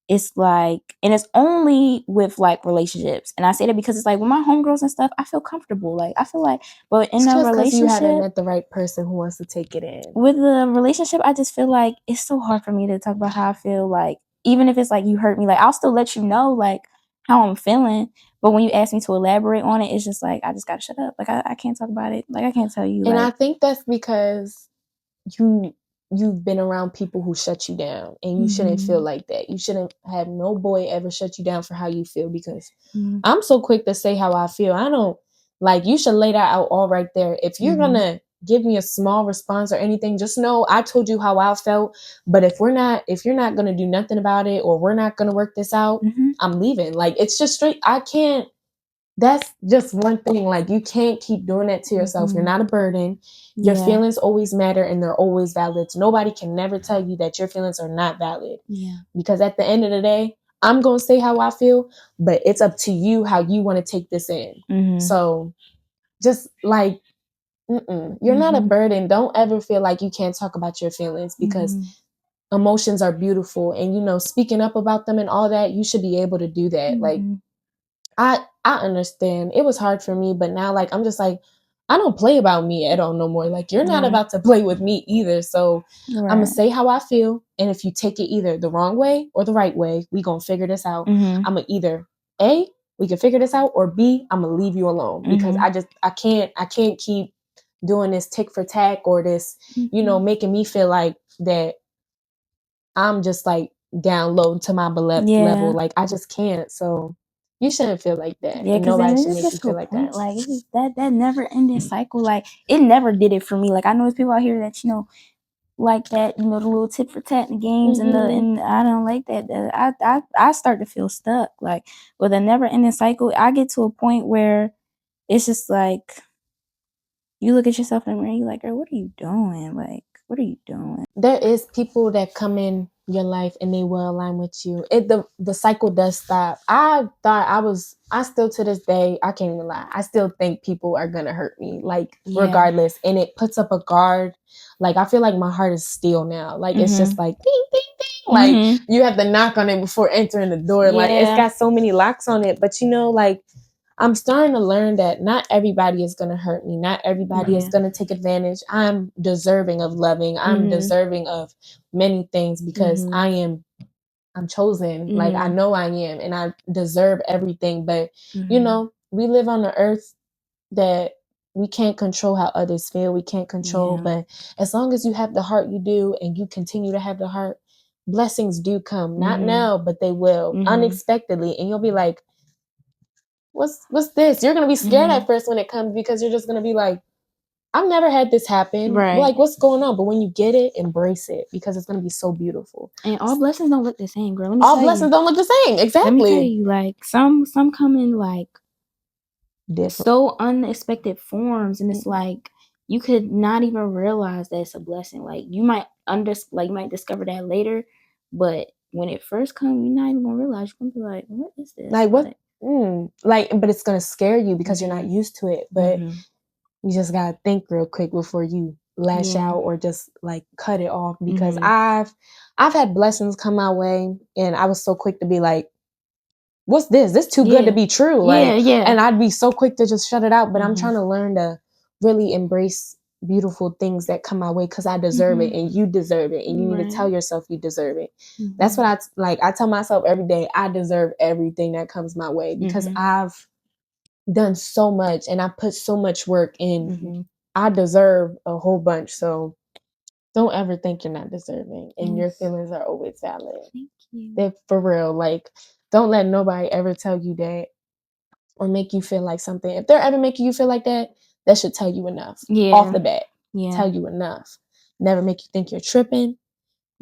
it's like, and it's only with like relationships. And I say that because it's like with my homegirls and stuff, I feel comfortable. Like I feel like, but in it's a just because you haven't relationship, met the right person who wants to take it in. with the relationship, I just feel like it's so hard for me to talk about how I feel. Like even if it's like you hurt me, like I'll still let you know like how I'm feeling. But when you ask me to elaborate on it, it's just like I just gotta shut up. Like I can't talk about it. Like I can't tell you. And like I think that's because you've been around people who shut you down, and you shouldn't feel like that. You shouldn't have no boy ever shut you down for how you feel, because I'm so quick to say how I feel. I don't like, you should lay that out all right there. If you're gonna give me a small response or anything, just know I told you how I felt. But if you're not gonna do nothing about it, or we're not gonna work this out, I'm leaving. Like, it's just straight. I can't. That's just one thing. Like, you can't keep doing that to yourself. You're not a burden. Your feelings always matter, and they're always valid. So nobody can never tell you that your feelings are not valid. Because at the end of the day, I'm going to say how I feel, but it's up to you how you want to take this in. So just like, you're not a burden. Don't ever feel like you can't talk about your feelings, because emotions are beautiful, and speaking up about them and all that, you should be able to do that. Like, I understand. It was hard for me, but now, like, I'm just like, I don't play about me at all no more. Like, you're not about to play with me either. So I'm gonna say how I feel, and if you take it either the wrong way or the right way, we gonna figure this out. I'm gonna either A, we can figure this out, or B, I'm gonna leave you alone, because I can't keep doing this tick for tack, or this, making me feel like that I'm just like down low to my level. Like, I just can't. So you shouldn't feel like that. Yeah, and because then nobody it should just make you gets to feel a like point that. like it's just that never ending cycle. Like it never did it for me. Like I know there's people out here that like that, the little tit for tat in the games, and I don't like that. I start to feel stuck. Like with a never ending cycle, I get to a point where it's just like you look at yourself in the mirror, you're like, girl, what are you doing? Like, what are you doing? There is people that come in your life and they will align with you. The cycle does stop. I still to this day, I can't even lie, I still think people are gonna hurt me, like, regardless. And it puts up a guard. Like, I feel like my heart is steel now. Like, it's just like ding, ding, ding. Like, you have to knock on it before entering the door. Like, it's got so many locks on it. But like, I'm starting to learn that not everybody is going to hurt me. Not everybody is going to take advantage. I'm deserving of loving. I'm deserving of many things, because I'm chosen. Like, I know I am, and I deserve everything. But, we live on an earth that we can't control how others feel. We can't control. But as long as you have the heart you do, and you continue to have the heart, blessings do come. Not now, but they will, unexpectedly. And you'll be like, what's this? You're gonna be scared at first when it comes, because you're just gonna be like, I've never had this happen. Right. Like, what's going on? But when you get it, embrace it, because it's gonna be so beautiful. And all blessings don't look the same, girl. Let me All tell blessings you. don't look the same. Exactly. Let me tell you, like some come in like different, so unexpected forms, and it's like you could not even realize that it's a blessing. Like you might you might discover that later, but when it first comes, you're not even gonna realize. You're gonna be like, "What is this?" Like what? But it's gonna scare you because you're not used to it. But you just gotta think real quick before you lash out or just like cut it off. Because I've had blessings come my way, and I was so quick to be like, what's this? This too good to be true. Like, and I'd be so quick to just shut it out. But I'm trying to learn to really embrace beautiful things that come my way because I deserve it and you deserve it and you need to tell yourself you deserve it. That's what I tell myself every day. I deserve everything that comes my way because I've done so much and I put so much work in. I deserve a whole bunch. So don't ever think you're not deserving and your feelings are always valid. Thank you. They're for real. Like, don't let nobody ever tell you that or make you feel like something. If they're ever making you feel like that, that should tell you enough. Off the bat. Tell you enough. Never make you think you're tripping.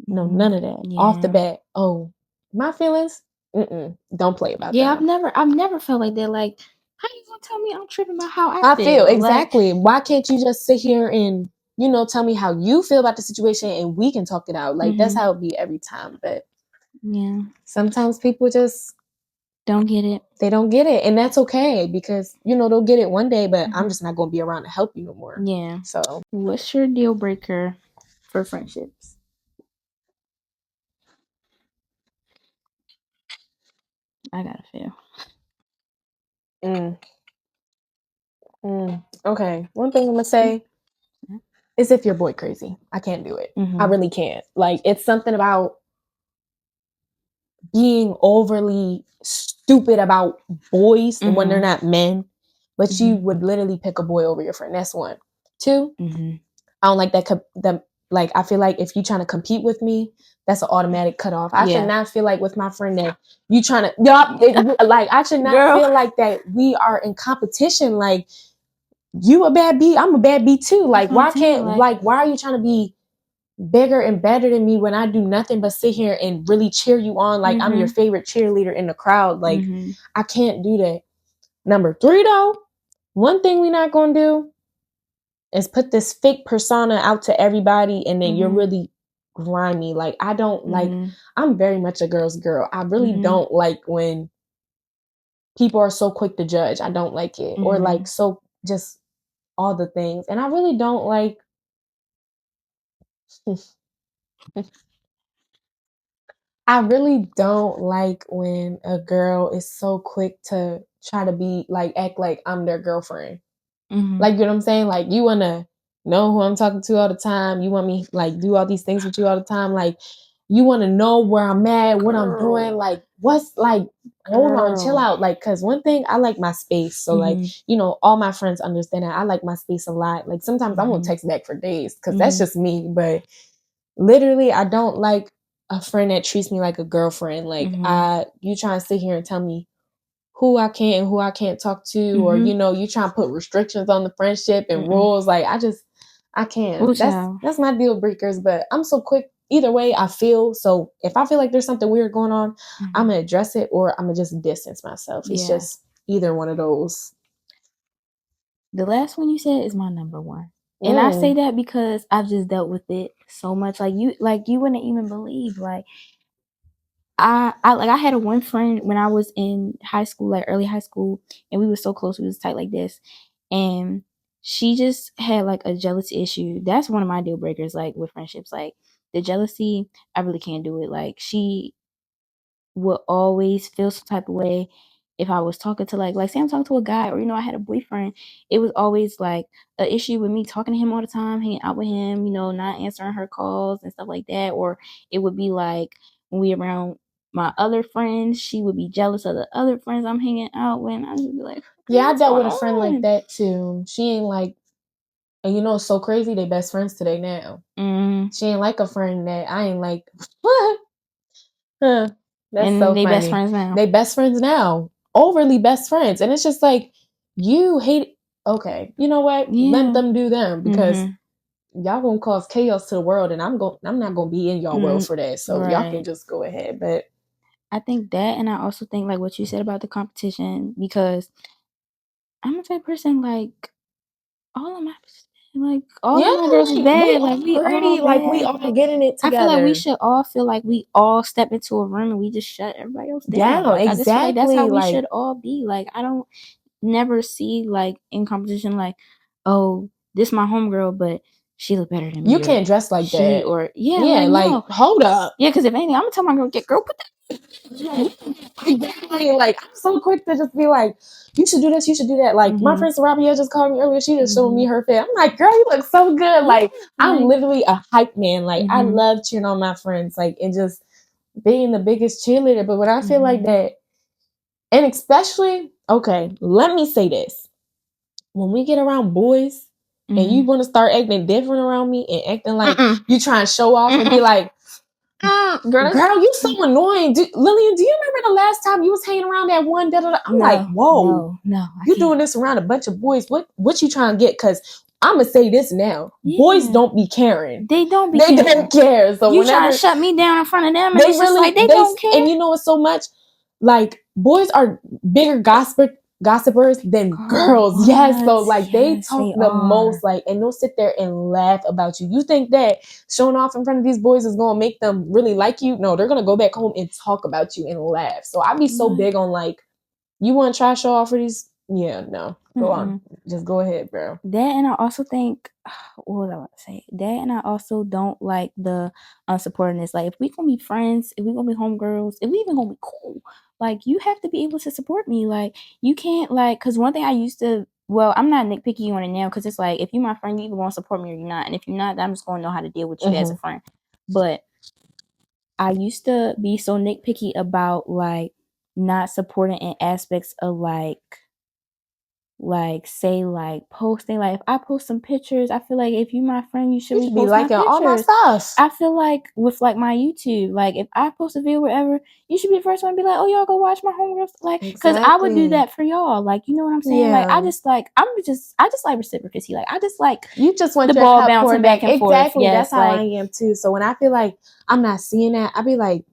No, none of that. Off the bat. Oh, my feelings? Don't play about that. I've never felt like that. Like, how you gonna tell me I'm tripping about how I feel? Exactly. Like, why can't you just sit here and, you know, tell me how you feel about the situation and we can talk it out? Like, that's how it be every time. But yeah, sometimes people just don't get it. They don't get it. And that's okay because, you know, they'll get it one day, but I'm just not going to be around to help you no more. Yeah. So, what's your deal breaker for friendships? I gotta feel. Okay. One thing I'm going to say is if your boy crazy. I can't do it. I really can't. Like, it's something about being overly stupid about boys when they're not men, but you would literally pick a boy over your friend. That's one. Two, I don't like that. Like, I feel like if you trying to compete with me, that's an automatic cutoff. I should not feel like with my friend that you trying to, like, I should not feel like that we are in competition. Like, you a bad B, I'm a bad B too. Like, why are you trying to be bigger and better than me when I do nothing but sit here and really cheer you on? Like, I'm your favorite cheerleader in the crowd. Like, I can't do that. Number 3, though, one thing we're not going to do is put this fake persona out to everybody and then you're really grimy. Like, I don't like, I'm very much a girl's girl. I really don't like when people are so quick to judge. I don't like it. Or like, so just all the things. And I really don't like, I really don't like when a girl is so quick to try to be like, act like I'm their girlfriend. Like, you know what I'm saying? Like, you want to know who I'm talking to all the time. You want me like do all these things with you all the time. Like, you want to know where I'm at, what I'm doing. Like, what's like, hold on, chill out. Like, cause one thing, I like my space. So like, you know, all my friends understand that I like my space a lot. Like, sometimes I won't text back for days because that's just me. But literally, I don't like a friend that treats me like a girlfriend. Like, you trying to sit here and tell me who I can and who I can't talk to, or, you know, you trying to put restrictions on the friendship and rules. Like, I can't. Ooh, that's my deal breakers, but I'm so quick. Either way, I feel. So if I feel like there's something weird going on, I'm going to address it or I'm going to just distance myself. It's just either one of those. The last one you said is my number one. And I say that because I've just dealt with it so much. Like, you wouldn't even believe, like, I had a one friend when I was in high school, like early high school, and we were so close, we was tight like this. And she just had like a jealousy issue. That's one of my deal breakers, like with friendships. Like, the jealousy, I really can't do it. Like, she would always feel some type of way if I was talking to like say I'm talking to a guy, or, you know, I had a boyfriend. It was always like an issue with me talking to him all the time, hanging out with him, you know, not answering her calls and stuff like that. Or it would be like when we around my other friends, she would be jealous of the other friends I'm hanging out with. I just be like, yeah, I dealt with a friend like that too. She ain't like, and you know, it's so crazy. They best friends today now. She ain't like a friend that I ain't like. Huh. That's and so they funny. best friends now. They best friends now. Overly best friends. And it's just like, you hate, okay, you know what? Let them do them because y'all gonna cause chaos to the world and I'm not gonna be in y'all world for that. So y'all can just go ahead. But I think that, and I also think like what you said about the competition, because I'm a type of person, like, all of my girls is bad. Like, we all like we all getting it together. I feel like we should all feel like we all step into a room and we just shut everybody else down. Like, exactly. I just feel like that's how we should all be. Like, I don't never see like in competition like, oh, this my homegirl, but she look better than me. You can't dress like that. Or like, like no. hold up. Yeah, because if anything, I'm gonna tell my girl, put that. Exactly. Like I'm so quick to just be like, you should do this, you should do that. Like my friend Sarabia just called me earlier. She just showed me her fit. I'm like, girl, you look so good. Like I'm literally a hype man. Like I love cheering on my friends. Like and just being the biggest cheerleader. But when I feel like that, and especially, okay, let me say this. When we get around boys and you want to start acting different around me and acting like you trying to show off and be like, girl, you so annoying. Lillian, do you remember the last time you was hanging around that one? I'm like, whoa, no, you doing this around a bunch of boys. What you trying to get? Because I'm going to say this now. Boys don't be caring. They don't be caring. They don't care. So you trying to shut me down in front of them and it's really, just like, they don't care. And you know what's so much? Like, boys are bigger gossipers than girls. Yes. So like they talk the most, like, and they'll sit there and laugh about you. You think that showing off in front of these boys is gonna make them really like you? No, they're gonna go back home and talk about you and laugh. So I'd be so big on like, you want to try show off for these? Yeah, no. Go on. Just go ahead, bro. That, and I also think, what was I about to say? That, and I also don't like the unsupportedness. Like, if we gonna be friends, if we gonna be homegirls, if we even gonna be cool, like, you have to be able to support me. Like, you can't, like, because one thing I used to, well, I'm not nitpicky on it now, because it's like, if you my friend, you either gonna support me or you're not. And if you're not, I'm just gonna know how to deal with you as a friend. But I used to be so nitpicky about, like, not supporting in aspects of, say, like, posting. Like, if I post some pictures, I feel like if you my friend, you should be liking all my stuff. I feel like with like my YouTube, like if I post a video, whatever, you should be the first one to be like, oh, y'all go watch my homegirls. Like, because I would do that for y'all. Like, you know what I'm saying? Like, I just like reciprocity. Like, I just like you just want the ball bouncing back and forth. Exactly. Yes, that's how I am too. So when I feel like I'm not seeing that, I be like,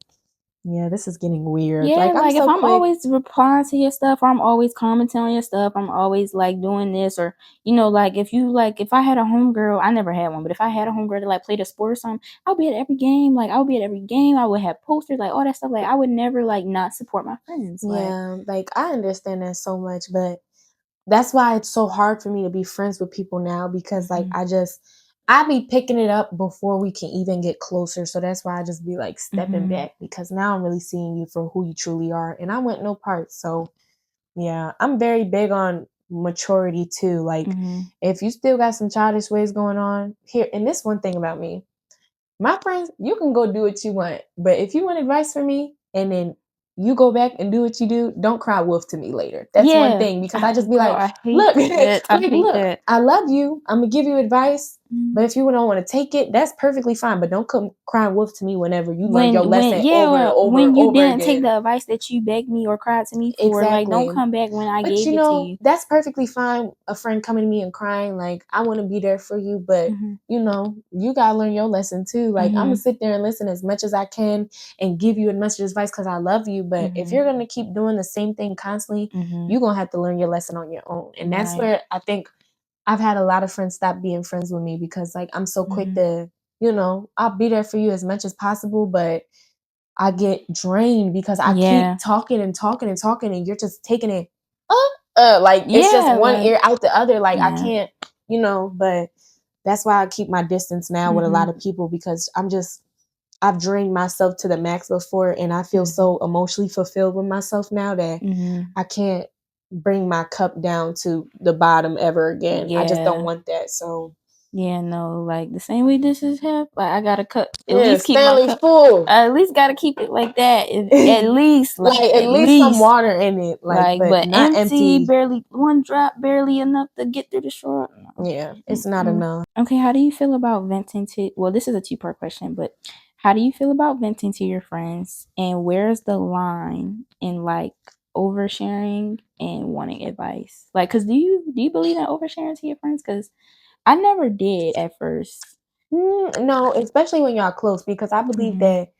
yeah, this is getting weird. Yeah, like if I'm always replying to your stuff, or I'm always commenting on your stuff, I'm always like doing this, or like if I had a homegirl, I never had one, but if I had a homegirl to like play the sport or something, I'll be at every game. Like, I would be at every game. I would have posters, like all that stuff. Like, I would never like not support my friends. Yeah, like I understand that so much, but that's why it's so hard for me to be friends with people now, because like I be picking it up before we can even get closer. So that's why I just be like stepping back, because now I'm really seeing you for who you truly are. And I want no parts. So yeah, I'm very big on maturity too. Like if you still got some childish ways going on here, and this one thing about me, my friends, you can go do what you want. But if you want advice from me and then you go back and do what you do, don't cry wolf to me later. That's one thing, because I just be like, look, I love you. I'm going to give you advice. But if you don't want to take it, that's perfectly fine. But don't come crying wolf to me whenever you learn your lesson over and over when you over didn't again. take the advice that you begged me or cried to me for. Like, don't come back when I gave it to you. That's perfectly fine. A friend coming to me and crying, like, I want to be there for you. But, you got to learn your lesson too. Like, I'm going to sit there and listen as much as I can and give you as much advice because I love you. But if you're going to keep doing the same thing constantly, you're going to have to learn your lesson on your own. And that's where I think I've had a lot of friends stop being friends with me, because like I'm so quick to, I'll be there for you as much as possible, but I get drained because I keep talking and talking and talking, and you're just taking it like it's just one ear out the other. Like I can't, but that's why I keep my distance now with a lot of people, because I've drained myself to the max before, and I feel so emotionally fulfilled with myself now that I can't bring my cup down to the bottom ever again. I just don't want that. So like the same way dishes have, like I gotta cut at least keep my cup full. I at least gotta keep it like that. At least at least some water in it. Like but not empty. Barely one drop, barely enough to get through the straw. No. Yeah, it's not enough. Okay, how do you feel about venting to? Well, this is a 2-part question, but how do you feel about venting to your friends, and where's the line in like oversharing and wanting advice? Like, cause do you believe in oversharing to your friends? Cause I never did at first. No, especially when y'all close, because I believe that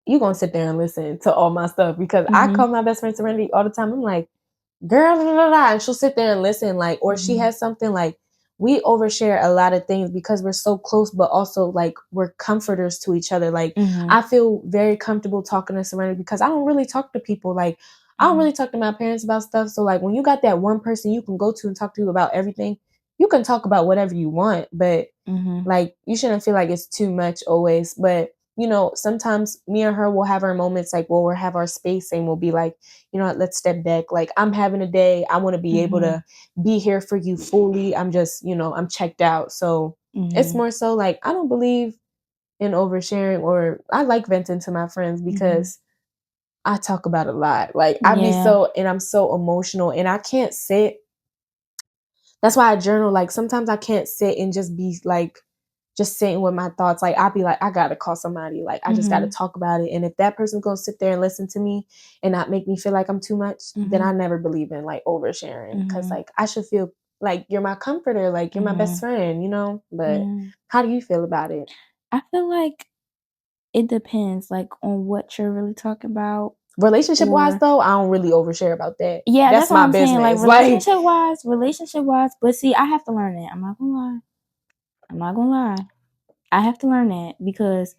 you're going to sit there and listen to all my stuff, because I call my best friend Serenity all the time. I'm like, girl, blah, blah, blah, and she'll sit there and listen, like, or she has something, like, we overshare a lot of things because we're so close, but also like we're comforters to each other. Like I feel very comfortable talking to Serenity because I don't really talk to people. Like I don't really talk to my parents about stuff. So like when you got that one person you can go to and talk to about everything, you can talk about whatever you want, but like you shouldn't feel like it's too much always. But you know, sometimes me and her will have our moments like we'll have our space and we'll be like, you know what, let's step back. Like I'm having a day. I want to be able to be here for you fully. I'm just, you know, I'm checked out. So it's more so like I don't believe in oversharing, or I like venting to my friends because I talk about a lot. Like I be so, and I'm so emotional and I can't sit. That's why I journal. Like sometimes I can't sit and just be like, just sitting with my thoughts. Like I'll be like, I gotta call somebody. Like I just gotta talk about it. And if that person's gonna sit there and listen to me and not make me feel like I'm too much, then I never believe in like oversharing. Cause like I should feel like you're my comforter, like you're my best friend, you know? But how do you feel about it? I feel like it depends, like, on what you're really talking about. Relationship wise though, I don't really overshare about that. Yeah, That's that's what my I'm saying. Like business. relationship wise. But see, I have to learn that. I'm not gonna lie. I have to learn that because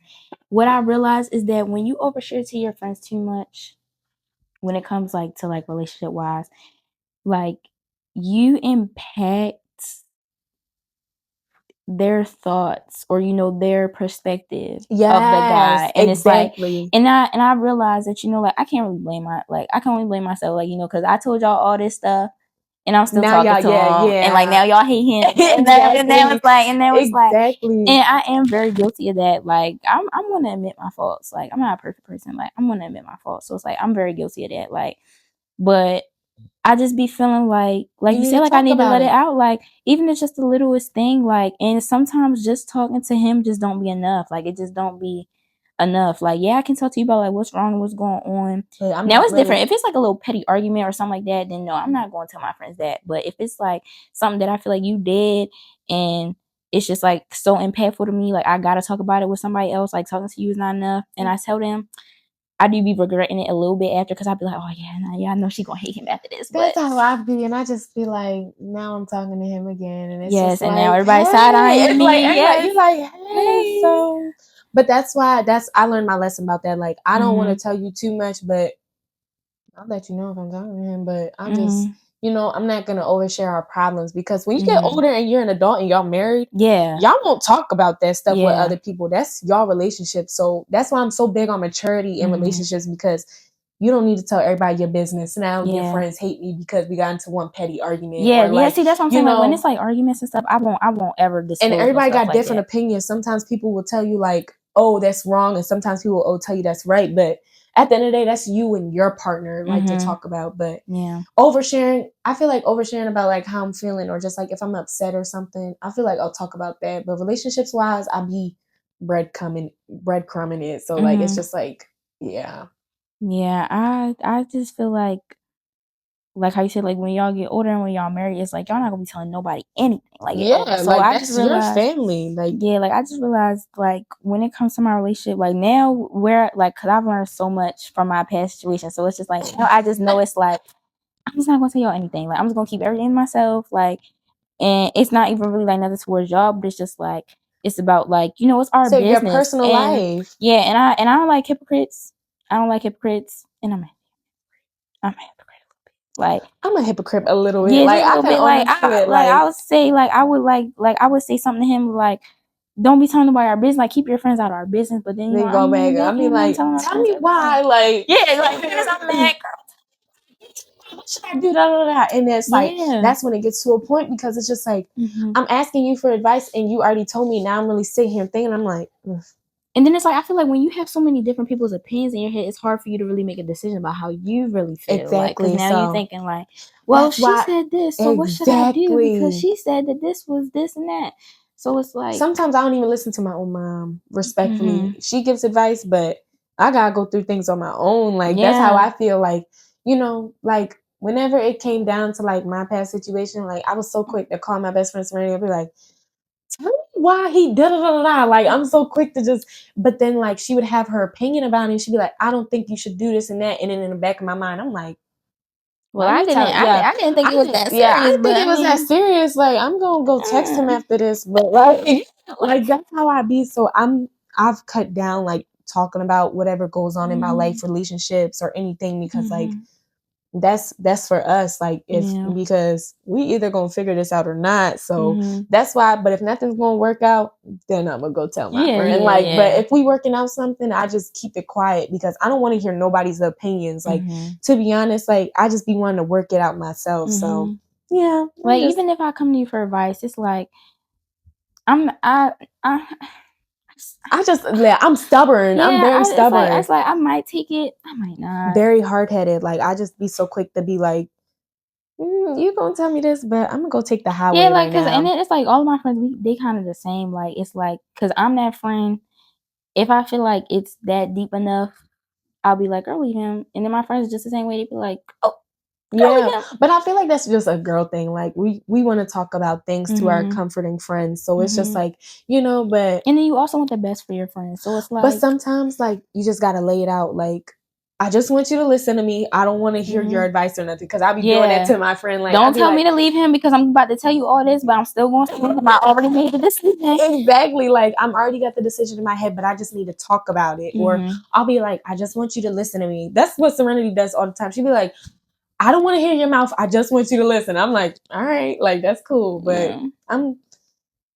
what I realize is that when you overshare to your friends too much, when it comes like to like relationship wise, like you impact their thoughts or you know their perspective of the guy, and exactly. It's like and I realize that you know like I can't really blame I can only blame myself, like, you know, because I told y'all all this stuff and I'm still now talking to him, and like now y'all hate him, and then it's like and I am very guilty of that. Like I'm gonna admit my faults. Like I'm not a perfect person. Like I'm gonna admit my faults. So it's like I'm very guilty of that. Like, but I just be feeling like you said, like I need to let it out. Like even if it's just the littlest thing, like, and sometimes just talking to him just don't be enough. Like it just don't be enough. Like, yeah, I can talk to you about like what's wrong and what's going on. Now it's different. If it's like a little petty argument or something like that, then no, I'm not going to tell my friends that. But if it's like something that I feel like you did and it's just like so impactful to me, like I gotta talk about it with somebody else, like talking to you is not enough. And I tell them, I do be regretting it a little bit after, because I'd be like, oh yeah, I know she gonna hate him after this. That's how I be, and I just be like, now I'm talking to him again, and it's just and like, now everybody's side eyeing me. Like, you're like, hey, so. But that's why I learned my lesson about that. Like, I don't want to tell you too much, but I'll let you know if I'm talking to him. But I'm just, you know, I'm not gonna overshare our problems, because when you get older and you're an adult and y'all married, y'all won't talk about that stuff with other people. That's y'all relationship. So that's why I'm so big on maturity in relationships, because you don't need to tell everybody your business. Now your friends hate me because we got into one petty argument. See, that's what I'm saying. Like when it's like arguments and stuff, I won't ever disclose. And everybody got different opinions. Sometimes people will tell you like, oh, that's wrong, and sometimes people will tell you that's right. But at the end of the day, that's you and your partner like to talk about. But oversharing, I feel like oversharing about like how I'm feeling, or just like if I'm upset or something, I feel like I'll talk about that. But relationships wise, I be breadcrumbing it. So like it's just like, yeah. Yeah, I just feel like how you said, like when y'all get older and when y'all married, it's like y'all not gonna be telling nobody anything. Like so like I just realized, your family. Like like I just realized, like when it comes to my relationship, like now where like, cause I've learned so much from my past situation, so it's just like now I just know it's like I'm just not gonna tell y'all anything. Like I'm just gonna keep everything to myself. Like, and it's not even really like nothing towards y'all, but it's just like it's about like, you know, it's our business, your personal life. Yeah, and I don't like hypocrites. I don't like hypocrites, and I'm a hypocrite. Like I'm a hypocrite a little bit. Yeah, like just a little bit. I would say I would say something to him like, don't be telling nobody our business. Like keep your friends out of our business. But then you know, go back. I mean, like, tell me why. Like, like because I'm mad, girl. What should I do? And it's like that's when it gets to a point, because it's just like I'm asking you for advice and you already told me. Now I'm really sitting here thinking, I'm like, ugh. And then it's like I feel like when you have so many different people's opinions in your head, it's hard for you to really make a decision about how you really feel. Exactly. Because now you're thinking like, well, she said this, so what should I do? Because she said that this was this and that. So it's like sometimes I don't even listen to my own mom. Respectfully, she gives advice, but I gotta go through things on my own. Like that's how I feel. Like, you know, like whenever it came down to like my past situation, like I was so quick to call my best friend Serena and be like, tell me why he da da da da. Like I'm so quick to just, but then like she would have her opinion about it, and she'd be like, I don't think you should do this and that. And then in the back of my mind, I'm like, well, I didn't think it was that serious. I didn't think it was that serious. Like I'm gonna go text him after this, but like that's how I be. So I've cut down like talking about whatever goes on in my life, relationships or anything, because like that's for us, like, because we either gonna figure this out or not. So that's why. But if nothing's gonna work out, then I'm gonna go tell my friend. But if we working out something, I just keep it quiet because I don't want to hear nobody's opinions. Like, to be honest, like, I just be wanting to work it out myself. So yeah, like, even if I come to you for advice, it's like I'm stubborn. Yeah, I'm very stubborn. It's like I might take it, I might not. Very hard-headed. Like, I just be so quick to be like, you gonna tell me this, but I'm gonna go take the highway right now. And then it's like all of my friends, they kind of the same. Like, it's like, because I'm that friend, if I feel like it's that deep enough, I'll be like, girl, leave him. And then my friends are just the same way. They be like, oh, yeah. But I feel like that's just a girl thing. Like, we want to talk about things to our comforting friends. So it's just like, but. And then you also want the best for your friends. So it's like. But sometimes, like, you just got to lay it out. Like, I just want you to listen to me. I don't want to hear your advice or nothing. Because I'll be doing that to my friend. Like, don't tell me to leave him because I'm about to tell you all this, but I'm still going to leave him. I already made the decision. Exactly. Like, I'm already got the decision in my head, but I just need to talk about it. Or I'll be like, I just want you to listen to me. That's what Serenity does all the time. She'll be like, I don't want to hear your mouth. I just want you to listen. I'm like, all right, like, that's cool. But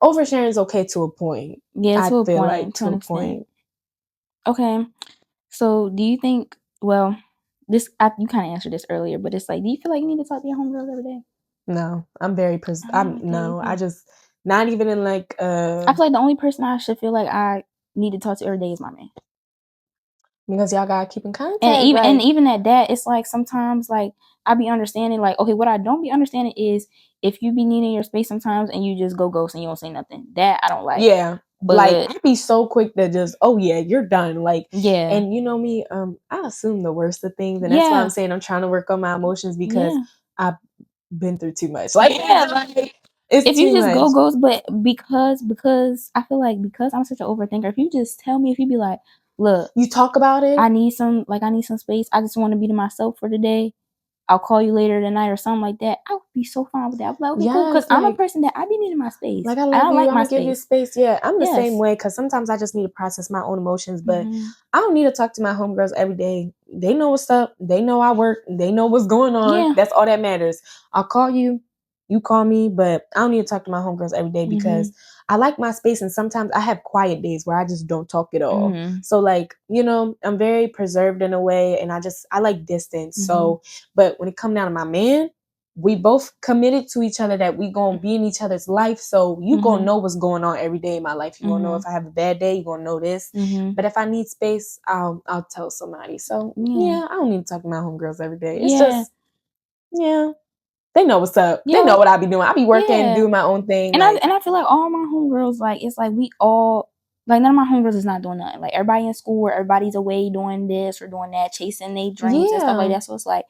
oversharing is okay to a point. Yeah, to a point. Okay. So do you think, well, you kind of answered this earlier, but it's like, do you feel like you need to talk to your homegirls every day? No, I'm very, I just, not even in like, I feel like the only person I should feel like I need to talk to every day is my man. Because y'all gotta keep in contact. And even at that, it's like sometimes, like, I be understanding, like, okay, what I don't be understanding is if you be needing your space sometimes and you just go ghost and you don't say nothing. That I don't like. Yeah. But like, I'd be so quick to just, oh yeah, you're done. Like, and you know me, I assume the worst of things. And that's why I'm saying I'm trying to work on my emotions because I've been through too much. Like, like, it's if you just go ghost, but because I feel like because I'm such an overthinker, if you just tell me, if you be like, look, you talk about it, I need some space. I just want to be to myself for the day. I'll call you later tonight or something like that. I would be so fine with that. I'd be like, okay, cool. Because I'm a person that I be needing my space. Like, I love you. I'm gonna give you space. Yeah, I'm the same way because sometimes I just need to process my own emotions. But I don't need to talk to my homegirls every day. They know what's up. They know I work. They know what's going on. Yeah. That's all that matters. I'll call you. You call me. But I don't need to talk to my homegirls every day because I like my space. And sometimes I have quiet days where I just don't talk at all. So, like, I'm very preserved in a way. And I like distance. So, but when it comes down to my man, we both committed to each other that we gonna be in each other's life. So you gonna know what's going on every day in my life. You gonna know if I have a bad day, you gonna know this. But if I need space, I'll tell somebody. So yeah, I don't need to talk to my homegirls every day. It's just, they know what's up. They know what I be doing. I be working, doing my own thing. And I feel like all my homegirls, like, it's like we all, like, none of my homegirls is not doing nothing. Like, everybody in school or everybody's away doing this or doing that, chasing their dreams and stuff like that. So it's like,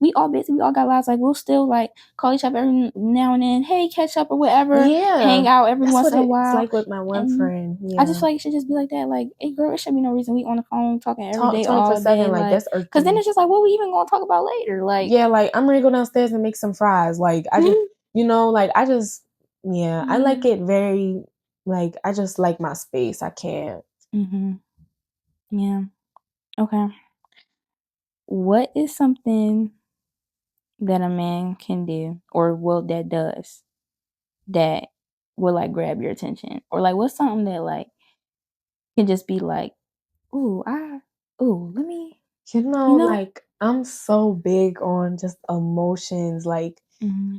we all busy. We all got lives. Like, we'll still, like, call each other every now and then. Hey, catch up or whatever. Hang out every once in a while. It's like with my one friend. I just feel like it should just be like that. Like, hey, girl, it should be no reason we on the phone talking every day, all day. 24/7, like, that's because then it's just like, what we even gonna talk about later? Like, yeah, like, I'm ready to go downstairs and make some fries. Like, I just, like, I just, I like it very, like, I just like my space. I can't. Yeah. Okay. What is something that a man can do or that does that will, like, grab your attention? Or, like, what's something that, like, can just be like, let me, like, I'm so big on just emotions, like,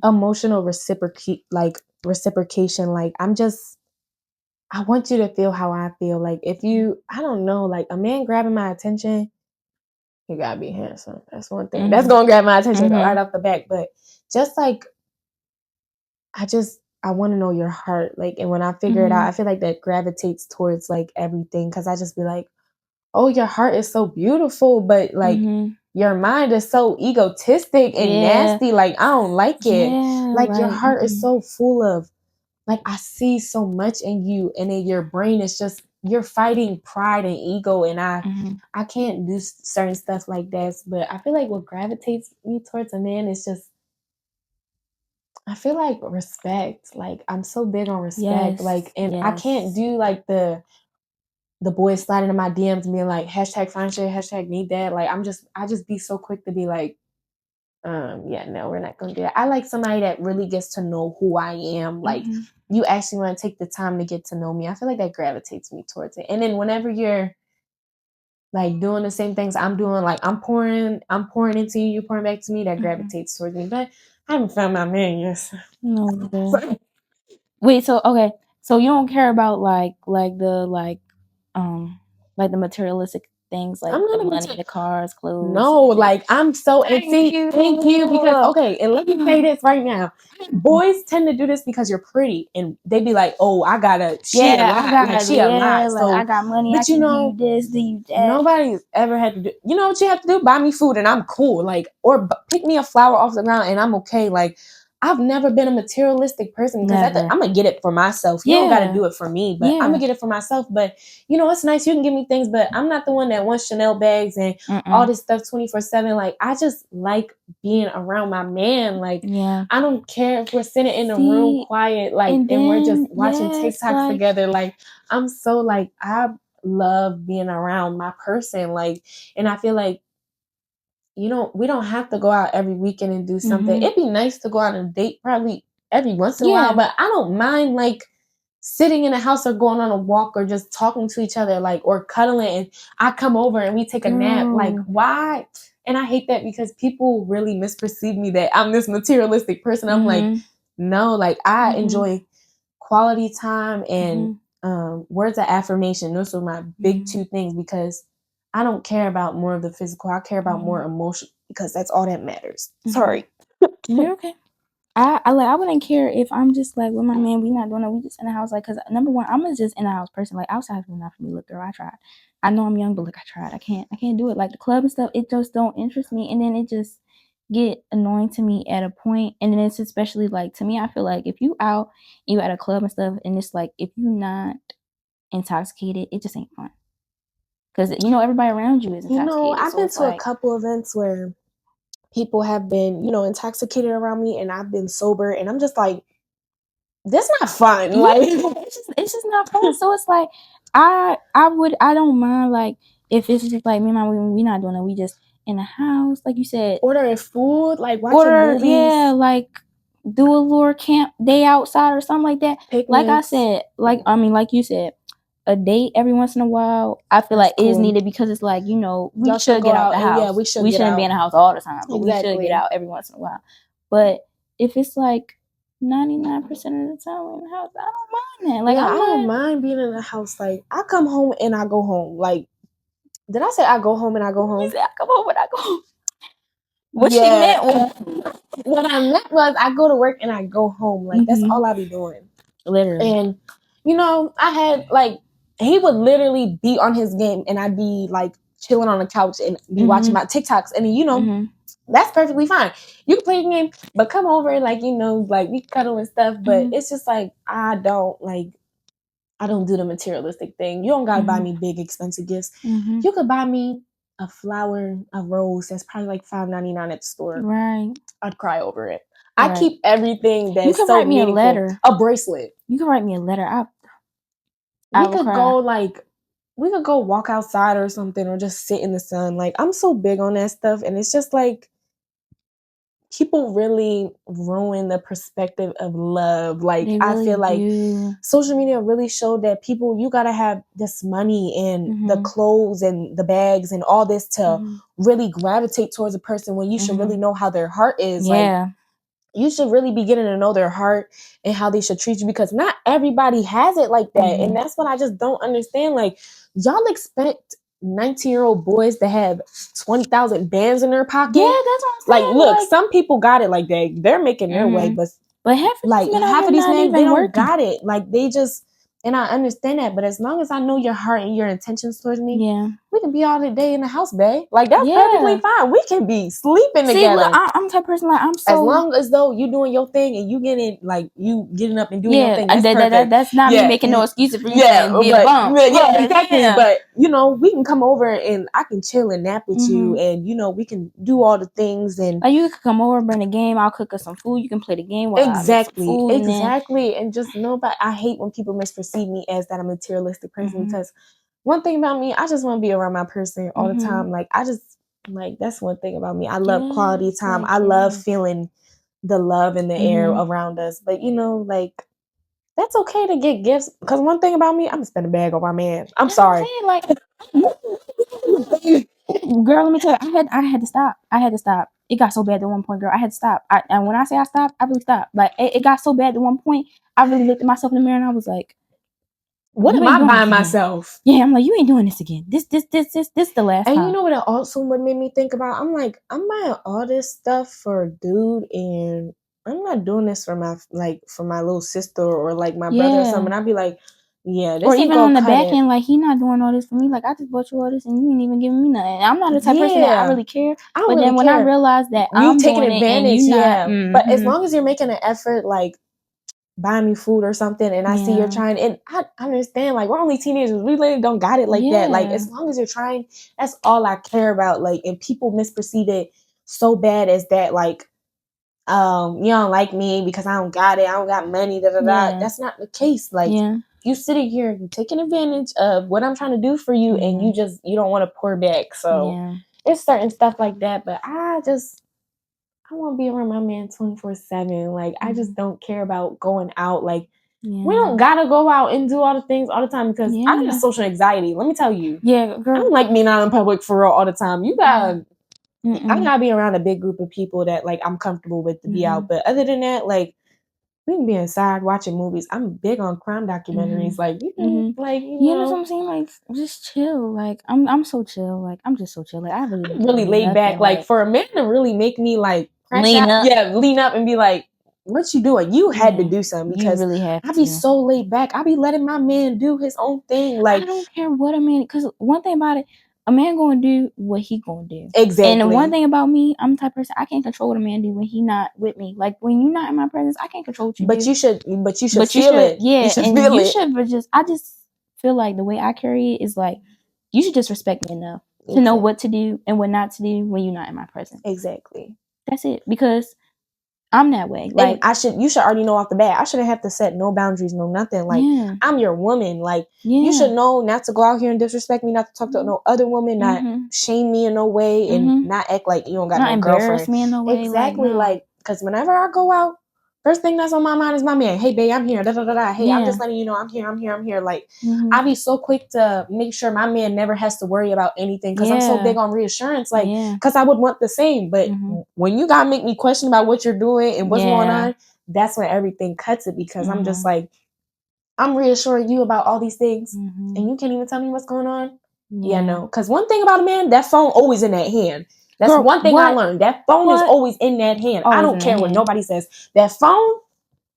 emotional reciprocation. Like, I want you to feel how I feel. Like, if you, I don't know, like, a man grabbing my attention, you gotta be handsome. That's one thing. That's gonna grab my attention right off the bat. But just like, I want to know your heart. Like, and when I figure it out, I feel like that gravitates towards, like, everything. Cause I just be like, oh, your heart is so beautiful, but, like, your mind is so egotistic and nasty. Like, I don't like it. Like, your heart is so full of, like, I see so much in you, and in your brain is just, you're fighting pride and ego, and I can't do certain stuff like that. But I feel like what gravitates me towards a man is just, I feel like respect. Like, I'm so big on respect. Like, and I can't do, like, the boys sliding in my DMs and being like, hashtag find shit, hashtag need that. Like, I just be so quick to be like, Yeah, no, we're not gonna do that. I like somebody that really gets to know who I am. Like you actually want to take the time to get to know me. I feel like that gravitates me towards it. And then whenever you're like doing the same things I'm doing, like I'm pouring into you, you're pouring back to me, that gravitates towards me. But I haven't found my man yet. No. Wait, so okay, so you don't care about like the the materialistic things, like the money, the cars, clothes. No, like I'm so and see, thank you because okay, and let me say this right now. Boys tend to do this because you're pretty, and they be like, "Oh, I got a she a lot, like she a lot." So I got money. but I can do this, do that. Nobody's ever had to do. You know what you have to do? Buy me food, and I'm cool. Like or pick me a flower off the ground, and I'm okay. Like I've never been a materialistic person because I'm gonna get it for myself. You don't got to do it for me, but I'm gonna get it for myself. But you know, it's nice you can give me things, but I'm not the one that wants Chanel bags and all this stuff 24/7. Like I just like being around my man. Like I don't care if we're sitting in a room quiet, like and we're just watching TikToks together. Like I'm so like I love being around my person. Like, and I feel like we don't have to go out every weekend and do something. It'd be nice to go out on a date probably every once in a while, but I don't mind like sitting in a house or going on a walk or just talking to each other, like or cuddling and I come over and we take a nap. Like why? And I hate that because people really misperceive me that I'm this materialistic person. I'm like, no, like I enjoy quality time and words of affirmation. Those are my big two things because I don't care about more of the physical. I care about more emotion because that's all that matters. Sorry. You're okay. I wouldn't care if I'm just like with my man, we not doing it, we just in the house, like, cause number one, I'm just in the house person, like outside is not for me. Look, girl, I tried. I know I'm young, but look, I tried. I can't do it. Like the club and stuff, it just don't interest me, and then it just get annoying to me at a point, and then it's especially like to me, I feel like if you out, you at a club and stuff, and it's like if you not intoxicated, it just ain't fun. Cause everybody around you is intoxicated. I've been to a couple events where people have been, intoxicated around me and I've been sober and I'm just like, that's not fun. Like it's just not fun. So it's like I don't mind like if it's just like me and my we not doing it. We just in the house, like you said. Ordering food, like watching movies. Yeah, like do a little camp day outside or something like that. Picnics. Like I said, like you said, a date every once in a while, I feel like is needed because it's like, we should get out the house. We shouldn't be in the house all the time, but we should get out every once in a while. But if it's like 99% of the time we're in the house, I don't mind that. Like I don't mind being in the house. Like I come home and I go home. Like did I say I go home and I go home? You said I come home and I go home. What she meant was what I meant was I go to work and I go home. Like that's all I be doing. Literally. And I had like he would literally be on his game and I'd be like chilling on the couch and be watching my TikToks and that's perfectly fine. You can play the game, but come over and like we cuddle and stuff. But it's just like I don't do the materialistic thing. You don't gotta buy me big expensive gifts. You could buy me a flower, a rose that's probably like $5.99 at the store. Right. I'd cry over it. I keep everything that's so write me meaningful. A letter. A bracelet. You can write me a letter. We could go walk outside or something or just sit in the sun. Like I'm so big on that stuff. And it's just like people really ruin the perspective of love. Like really I feel like social media really showed that people, you gotta have this money and the clothes and the bags and all this to really gravitate towards a person when you should really know how their heart is. Yeah. Like you should really be getting to know their heart and how they should treat you because not everybody has it like that. And that's what I just don't understand. Like y'all expect 19-year-old boys to have 20,000 bands in their pocket. Yeah, that's what I'm saying. Like, look, some people got it like they're making their way, but half of these men they don't got it. Like they just, and I understand that, but as long as I know your heart and your intentions towards me, we can be all the day in the house, babe. Like that's perfectly fine. We can be sleeping together. Look, I'm the type of person like I'm so. As long as though you doing your thing and you getting up and doing your thing. That's perfect. That's not me making no excuses for you to be a bum. Yeah, exactly. But we can come over and I can chill and nap with you, and we can do all the things and like you can come over, bring the game. I'll cook us some food. You can play the game while I make some food. Exactly. And just know, but I hate when people misperceive me as that a materialistic person because one thing about me, I just want to be around my person all the time. Like I just Like, that's one thing about me. I love quality time. I love feeling the love in the air around us. But, you know, like, that's okay to get gifts. Because one thing about me, I'm going to spend a bag on my man. I'm sorry. Like, girl, let me tell you, I had to stop. I had to stop. It got so bad at one point, girl. I had to stop. And when I say I stopped, I really stopped. Like, it got so bad at one point, I really looked at myself in the mirror and I was like, what am I buying myself? Yeah, I'm like, you ain't doing this again. This the last time. And you know what? Also, what made me think about? I'm like, I'm buying all this stuff for a dude, and I'm not doing this for my little sister or like my brother or something. I'd be like, yeah, this or ain't even gonna on the cut back it. end, like, he not doing all this for me. Like, I just bought you all this and you ain't even giving me nothing. I'm not the type of person that I really care. But then when I realized that you I'm taking doing advantage, it and you not, But as long as you're making an effort, like buy me food or something, and I see you're trying, and I understand, like, we're only teenagers, we really don't got it like that. Like, as long as you're trying, that's all I care about. Like, and people misperceive it so bad as that, like, you don't like me because I don't got it, I don't got money, that's not the case. Like, you sitting here, you taking advantage of what I'm trying to do for you, and you don't want to pour back. So it's certain stuff like that. But I want to be around my man 24/7. Like, I just don't care about going out. Like, we don't gotta go out and do all the things all the time because I get social anxiety. Let me tell you. Yeah, girl. I don't like being out in public for real all the time. You gotta, I gotta be around a big group of people that, like, I'm comfortable with to be out. But other than that, like, we can be inside watching movies. I'm big on crime documentaries. Like, you can, like, you know, that's what I'm saying. Like, just chill. Like, I'm so chill. Like, I'm just so chill. Like, I'm really laid back. Like, for a man to really make me like lean up and be like, what you doing? You had to do something because you really have I be so laid back. I be letting my man do his own thing. Like, I don't care what a man, because one thing about it, a man gonna do what he gonna do. Exactly. And the one thing about me, I'm the type of person, I can't control what a man do when he not with me. Like, when you're not in my presence, I can't control what you do. But you should feel it. Yeah, you should and feel you it. should, but I just feel like the way I carry it is like, you should just respect me enough to know what to do and what not to do when you're not in my presence. Exactly. That's it. Because I'm that way. Like, and you should already know off the bat. I shouldn't have to set no boundaries, no nothing. Like, I'm your woman. Like, you should know not to go out here and disrespect me, not to talk to no other woman, not shame me in no way, and not act like you don't got no girlfriend. Embarrass me in no way. Exactly. Like, because whenever I go out, first thing that's on my mind is my man. Hey, babe, I'm here. Hey, I'm just letting you know I'm here. Like, I be so quick to make sure my man never has to worry about anything because I'm so big on reassurance. Like, because I would want the same. But when you got to make me question about what you're doing and what's going on, that's when everything cuts it because I'm just like, I'm reassuring you about all these things and you can't even tell me what's going on. Yeah, no. Because one thing about a man, that phone always in that hand. That's one thing I learned. That phone is always in that hand. I don't care what nobody says. That phone.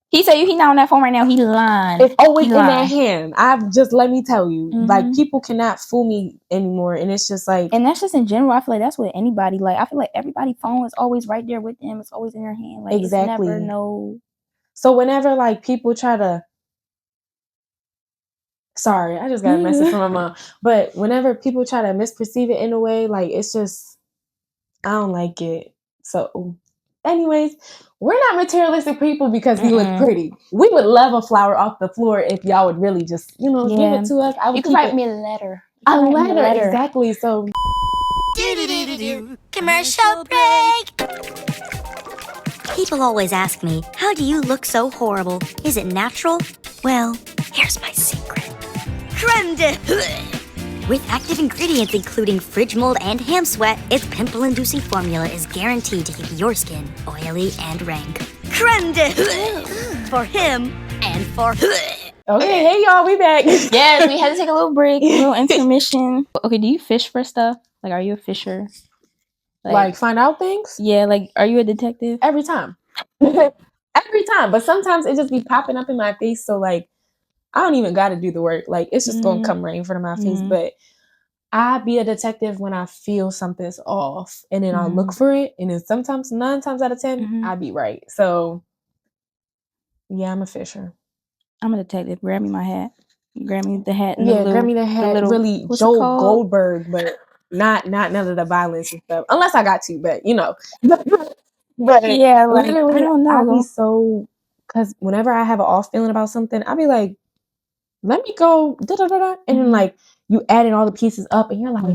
He said he not on that phone right now. He lying. It's always in that hand. Let me tell you, like, people cannot fool me anymore. And it's just like, and that's just in general. I feel like that's with anybody. Like, I feel like everybody's phone is always right there with them. It's always in their hand. Like, exactly. It's never no. So whenever, like, people try to. Sorry, I just got a message from my mom. But whenever people try to misperceive it in a way, like, it's just, I don't like it. So, anyways, we're not materialistic people because we look pretty. We would love a flower off the floor if y'all would really just, give it to us. You can write me a letter. A letter, exactly. So, commercial break. People always ask me, how do you look so horrible? Is it natural? Well, here's my secret. Creme de with active ingredients including fridge mold and hand sweat, its pimple-inducing formula is guaranteed to keep your skin oily and rank. Creme de for him and for okay, hey y'all, we back. Yes, we had to take a little break, a little intermission. Okay, do you fish for stuff? Like, are you a fisher? Like find out things? Yeah, like, are you a detective? Every time. Every time. But sometimes it just be popping up in my face. So, like, I don't even got to do the work. Like, it's just going to come right in front of my face. But I be a detective when I feel something's off. And then I'll look for it. And then sometimes, 9 times out of 10, I be right. So, yeah, I'm a fisher. I'm a detective. Grab me my hat. Grab me the hat. And grab me the hat. Really Joe Goldberg, but not none of the violence and stuff. Unless I got to, but, But yeah, like, literally, I don't know. I be so, because whenever I have an off feeling about something, I be like, let me go, da-da-da-da. And then like you adding all the pieces up and you're like,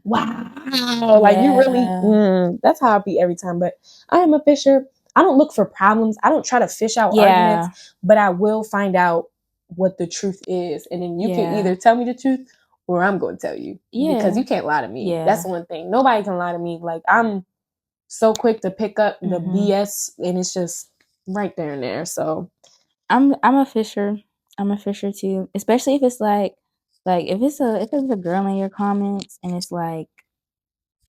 wow, like you really, that's how I be every time. But I am a fisher. I don't look for problems. I don't try to fish out arguments, but I will find out what the truth is. And then you can either tell me the truth or I'm going to tell you. Because you can't lie to me. That's one thing. Nobody can lie to me. Like I'm so quick to pick up the BS and it's just right there and there. So I'm a fisher. I'm a fisher too. Especially if it's like if it's a girl in your comments and it's like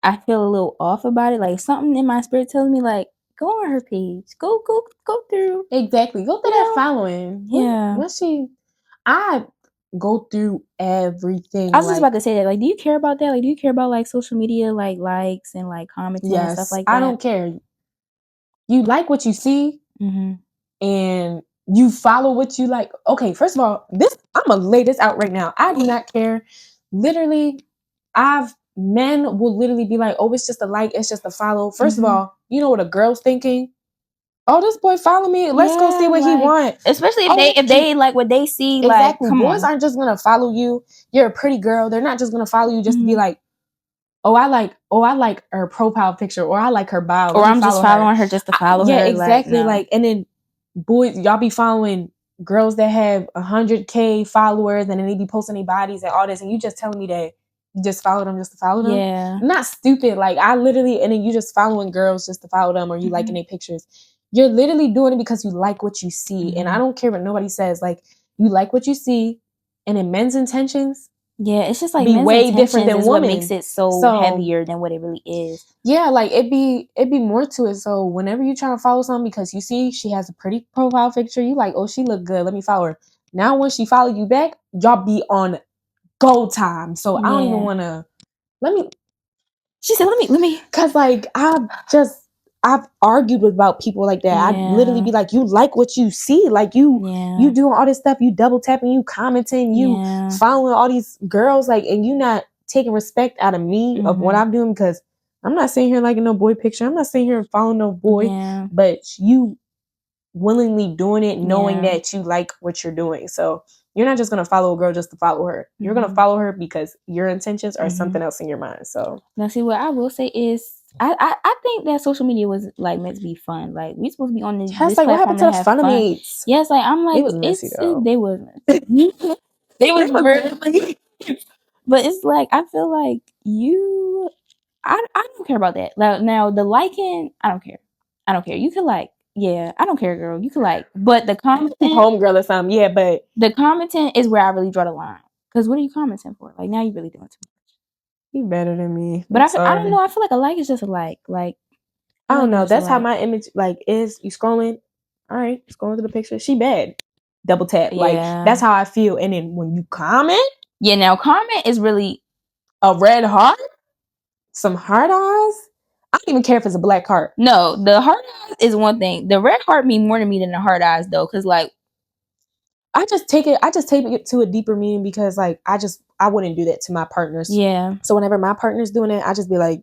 I feel a little off about it. Like something in my spirit tells me like go on her page. Go through. Exactly. Go through that following. Yeah. I go through everything. I was just about to say that. Like, do you care about that? Like, do you care about like social media, like likes and like commenting and stuff like that? I don't care. You like what you see and you follow what you like. Okay, first of all, I'm gonna lay this out right now. I do not care. Literally, men will literally be like, oh, it's just a like, it's just a follow. First of all, you know what a girl's thinking? Oh, this boy follow me. Let's go see what he wants. Especially if they like what they see. Exactly. Like, boys aren't just gonna follow you. You're a pretty girl. They're not just gonna follow you just to be like, oh, I like her profile picture, or I like her bio, or I'm just following her just to follow her. Yeah, exactly. Like, and then boys, y'all be following girls that have 100K followers, and then they be posting their bodies and all this, and you just telling me that you just follow them just to follow them? Yeah, not stupid. Like I literally, and then you just following girls just to follow them, or you liking their pictures. You're literally doing it because you like what you see, and I don't care what nobody says. Like you like what you see, and in men's intentions. Yeah, it's just like be way different than women. What makes it so heavier than what it really is. Yeah, like it'd be more to it. So whenever you try to follow someone because you see she has a pretty profile picture, you like, oh, she look good. Let me follow her. Now when she follow you back, y'all be on go time. So I don't even want to. She said, let me. Cause like I've argued about people like that. I'd literally be like, you like what you see. Like you doing all this stuff, you double tapping, you commenting, you following all these girls, like, and you not taking respect out of me of what I'm doing, because I'm not sitting here liking no boy picture. I'm not sitting here following no boy, but you willingly doing it knowing that you like what you're doing. So you're not just going to follow a girl just to follow her. You're going to follow her because your intentions are something else in your mind. So now see, what I will say is I think that social media was like meant to be fun. Like we supposed to be on this like what happened to the fun mates? Yes, like I'm like, it was messy though. They was really, but it's like I feel like I don't care about that. Now the liking, I don't care. You can like, I don't care, girl. You can like, but the comment, homegirl or something, but the commenting is where I really draw the line. Because what are you commenting for? Like now you really doing too much. You better than me. But I don't know. I feel like a like is just a like. Like I don't know. That's how my image like is. You scrolling, all right, scrolling through the picture. She bad. Double tap. Like that's how I feel. And then when you comment, now comment is really a red heart, some heart eyes. I don't even care if it's a black heart. No, the heart eyes is one thing. The red heart mean more to me than the heart eyes though, because like I just take it to a deeper meaning, because like I wouldn't do that to my partners. Yeah. So whenever my partner's doing it, I just be like,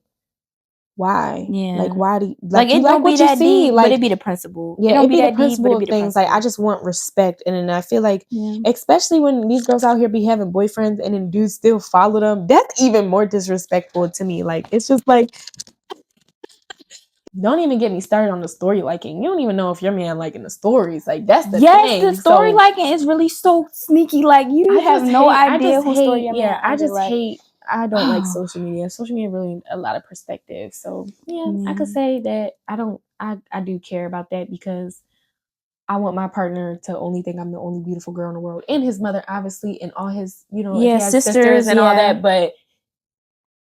why? Yeah. Like why do you like it you don't like be that deep, like, but it be the principle. Yeah, it don't be that the principle deep, of things. Like I just want respect, and then I feel like, especially when these girls out here be having boyfriends, and then dudes still follow them. That's even more disrespectful to me. Like it's just like, don't even get me started on the story liking. You don't even know if your man liking the stories. Like that's the thing. The story liking is really so sneaky. Like you have no idea who story your man. I don't like social media. Social media really a lot of perspective. So I could say that I do care about that, because I want my partner to only think I'm the only beautiful girl in the world, and his mother obviously, and all his, if he has sisters and all that, but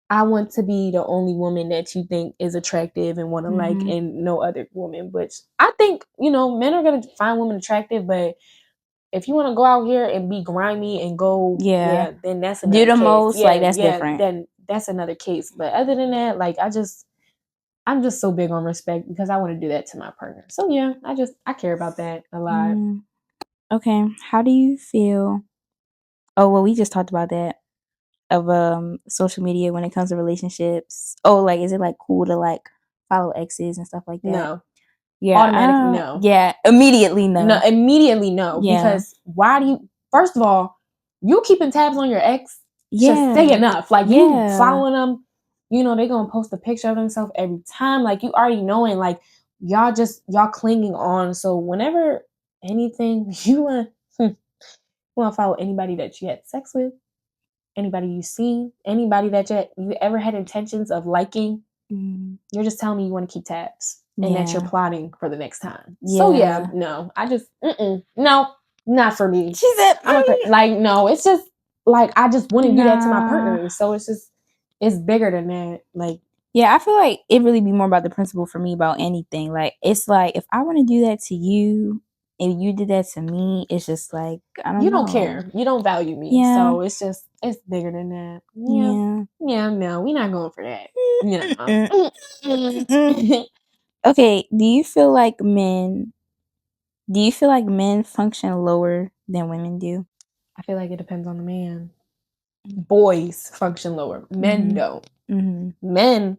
I want to be the only woman that you think is attractive and want to like, and no other woman. Which I think, men are going to find women attractive, but if you want to go out here and be grimy and go, then that's another case. Most, like that's different. Then that's another case. But other than that, like I'm just so big on respect, because I want to do that to my partner. So I care about that a lot. Okay, how do you feel? Oh well, we just talked about that. Of social media when it comes to relationships. Oh, like is it like cool to like follow exes and stuff like that? No. Yeah. Automatically no. Yeah. Immediately no. No, immediately no. Yeah. Because why do you, first of all, you keeping tabs on your ex should say enough. Like, you following them, you know, they're gonna post a picture of themselves every time. Like, you already knowing, like, y'all clinging on. So whenever anything you want to follow anybody that you had sex with, anybody you seen, anybody that you ever had intentions of liking, you're just telling me you want to keep tabs and that you're plotting for the next time. So no, I just no, not for me. She said, like, no, it's just like, I just wouldn't do that to my partner. So it's bigger than that. Like, yeah, I feel like it really be more about the principle for me about anything. Like, it's like, if I want to do that to you and you did that to me, it's just like, I don't know. You don't care. You don't value me. Yeah. So it's bigger than that. Yeah, no, we're not going for that. No. Okay, do you feel like men function lower than women do? I feel like it depends on the man. Boys function lower. Men don't. Men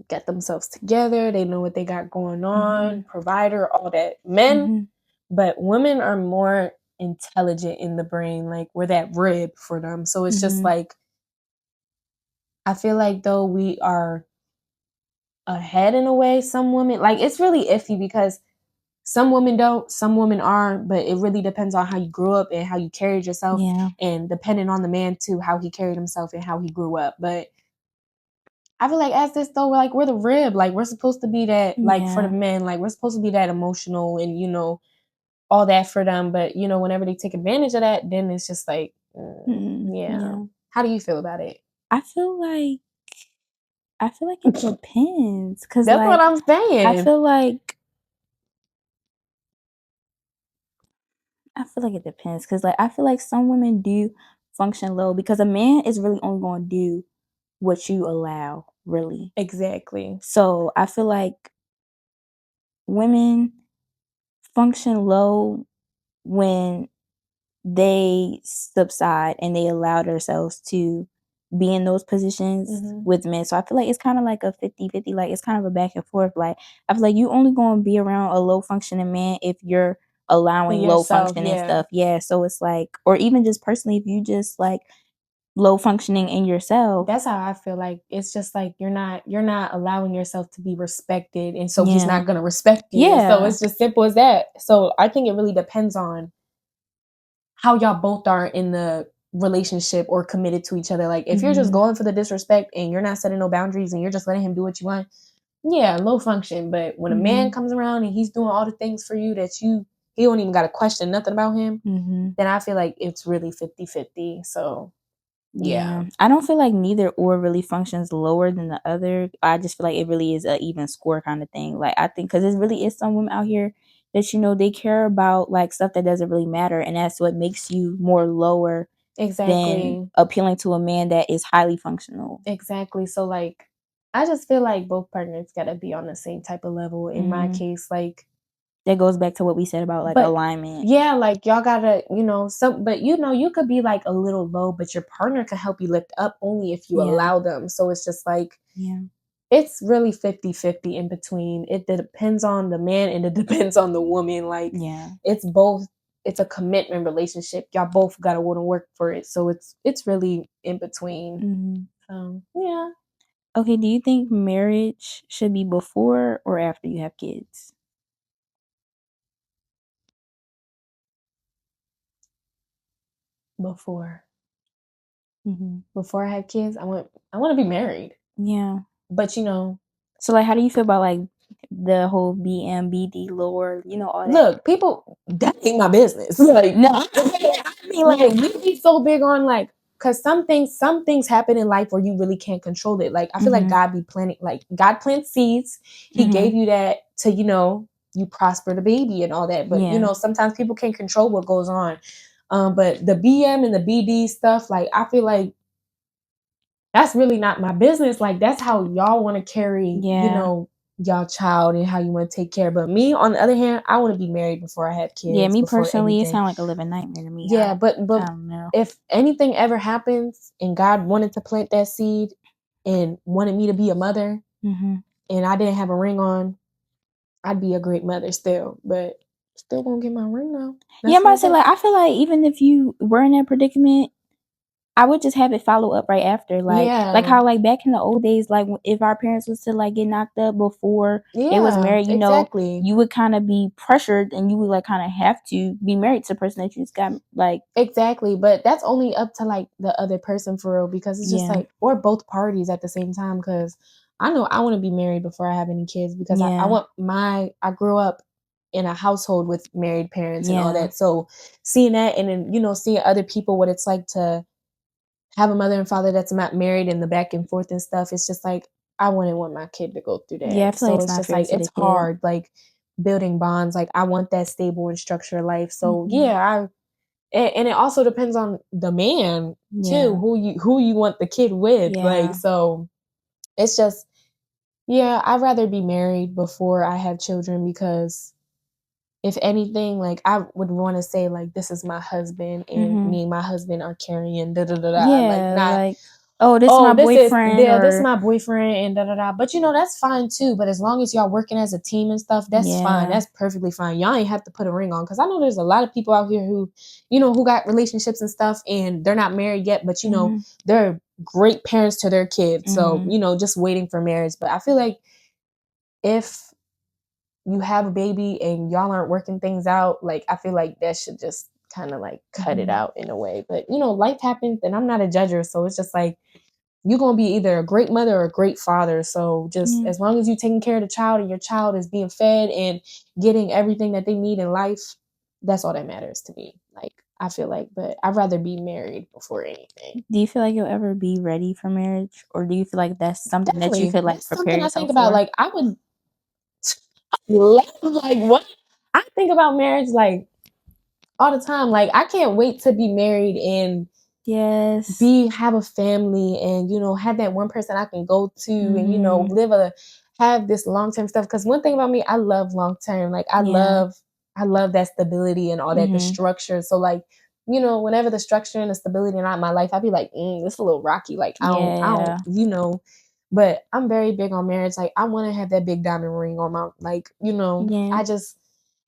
get themselves together. They know what they got going on. Provider, all that. Men, but women are more intelligent in the brain. Like, we're that rib for them. So it's just like, I feel like though we are ahead in a way. Some women, like, it's really iffy because some women don't, some women are, but it really depends on how you grew up and how you carried yourself, and depending on the man too, how he carried himself and how he grew up. But I feel like as this though, like, we're the rib, like, we're supposed to be that, like, for the men, like, we're supposed to be that emotional and, you know, all that for them. But, you know, whenever they take advantage of that, then it's just like, How do you feel about it? I feel like it depends. Cause that's like, what I'm saying. I feel like it depends. Cause like, I feel like some women do function low because a man is really only going to do what you allow, really. Exactly. So I feel like women function low when they subside and they allow themselves to be in those positions with men. So I feel like it's kind of like a 50-50. Like, it's kind of a back and forth. Like, I feel like you only going to be around a low functioning man if you're allowing low functioning stuff. Yeah. So it's like, or even just personally, if you just like low functioning in yourself. That's how I feel. Like, it's just like you're not allowing yourself to be respected, and so he's not going to respect you. So it's just simple as that. So I think it really depends on how y'all both are in the relationship or committed to each other. Like, if you're just going for the disrespect and you're not setting no boundaries and you're just letting him do what you want, low function. But when a man comes around and he's doing all the things for you that he don't even got to question nothing about him, then I feel like it's really 50-50. So yeah. I don't feel like neither or really functions lower than the other. I just feel like it really is an even score kind of thing. Like, I think because it really is some women out here that, you know, they care about like stuff that doesn't really matter, and that's what makes you more lower than appealing to a man that is highly functional. Exactly. So like, I just feel like both partners gotta be on the same type of level. In my case, like, that goes back to what we said about like alignment. Yeah, like, y'all gotta, you know, but you know, you could be like a little low, but your partner can help you lift up only if you allow them. So it's just like, it's really 50-50 in between. It depends on the man and it depends on the woman. Like, it's both. It's a commitment relationship. Y'all both gotta want to work for it. So it's really in between. Yeah. Okay, do you think marriage should be before or after you have kids? Before I have kids, I want to be married. Yeah. But, you know. So like, how do you feel about like the whole BMBD lore, you know, all that? Look, people, that ain't my business. Like, no, I mean, like, we be so big on like, because some things happen in life where you really can't control it. Like, I feel like God be planting, like, God plants seeds. He gave you that to, you know, you prosper the baby and all that. But, you know, sometimes people can't control what goes on. But the BM and the BD stuff, like, I feel like that's really not my business. Like, that's how y'all want to carry, you know, y'all child and how you want to take care. But me, on the other hand, I want to be married before I have kids. Yeah, me personally, it sounds like a living nightmare to me. Yeah, but I don't know. if anything ever happens and God wanted to plant that seed and wanted me to be a mother, and I didn't have a ring on, I'd be a great mother still. But still gonna get my ring though. Yeah, I'm about to say, like, I feel like even if you were in that predicament, I would just have it follow up right after, like how like back in the old days, like if our parents was to like get knocked up before they was married, you know, you would kind of be pressured and you would like kind of have to be married to the person that you just got like. Exactly, but that's only up to like the other person for real, because it's just like, or both parties at the same time, because I know I want to be married before I have any kids, because I grew up in a household with married parents and all that, so seeing that and then, you know, seeing other people what it's like to have a mother and father that's not married and the back and forth and stuff, it's just like I wouldn't want my kid to go through that. Yeah, I feel so like it's just like it's hard, like building bonds. Like I want that stable and structured life. So and it also depends on the man too, who you want the kid with. Like, so it's just, I'd rather be married before I have children, because if anything, like I would want to say like, this is my husband and me and my husband are carrying like not like, oh, this is my boyfriend, this is my boyfriend and But you know, that's fine too. But as long as y'all working as a team and stuff, that's fine. That's perfectly fine. Y'all ain't have to put a ring on, because I know there's a lot of people out here who, you know, who got relationships and stuff and they're not married yet, but you know, they're great parents to their kids. So, you know, just waiting for marriage. But I feel like if you have a baby and y'all aren't working things out, like I feel like that should just kind of like cut it out in a way. But you know, life happens and I'm not a judger, so it's just like you're gonna be either a great mother or a great father. So just as long as you're taking care of the child and your child is being fed and getting everything that they need in life, that's all that matters to me. Like I feel like, but I'd rather be married before anything. Do you feel like you'll ever be ready for marriage, or do you feel like that's something that you could like that's prepare yourself I think about? Like I would like what I think about marriage like all the time. Like I can't wait to be married and have a family and, you know, have that one person I can go to and, you know, have this long-term stuff. Because one thing about me, I love long-term. Like I love that stability and all that, the structure. So like, you know, whenever the structure and the stability are not in my life, I'd be like, this is a little rocky. Like I don't, you know. But I'm very big on marriage. Like I want to have that big diamond ring on my, like, you know,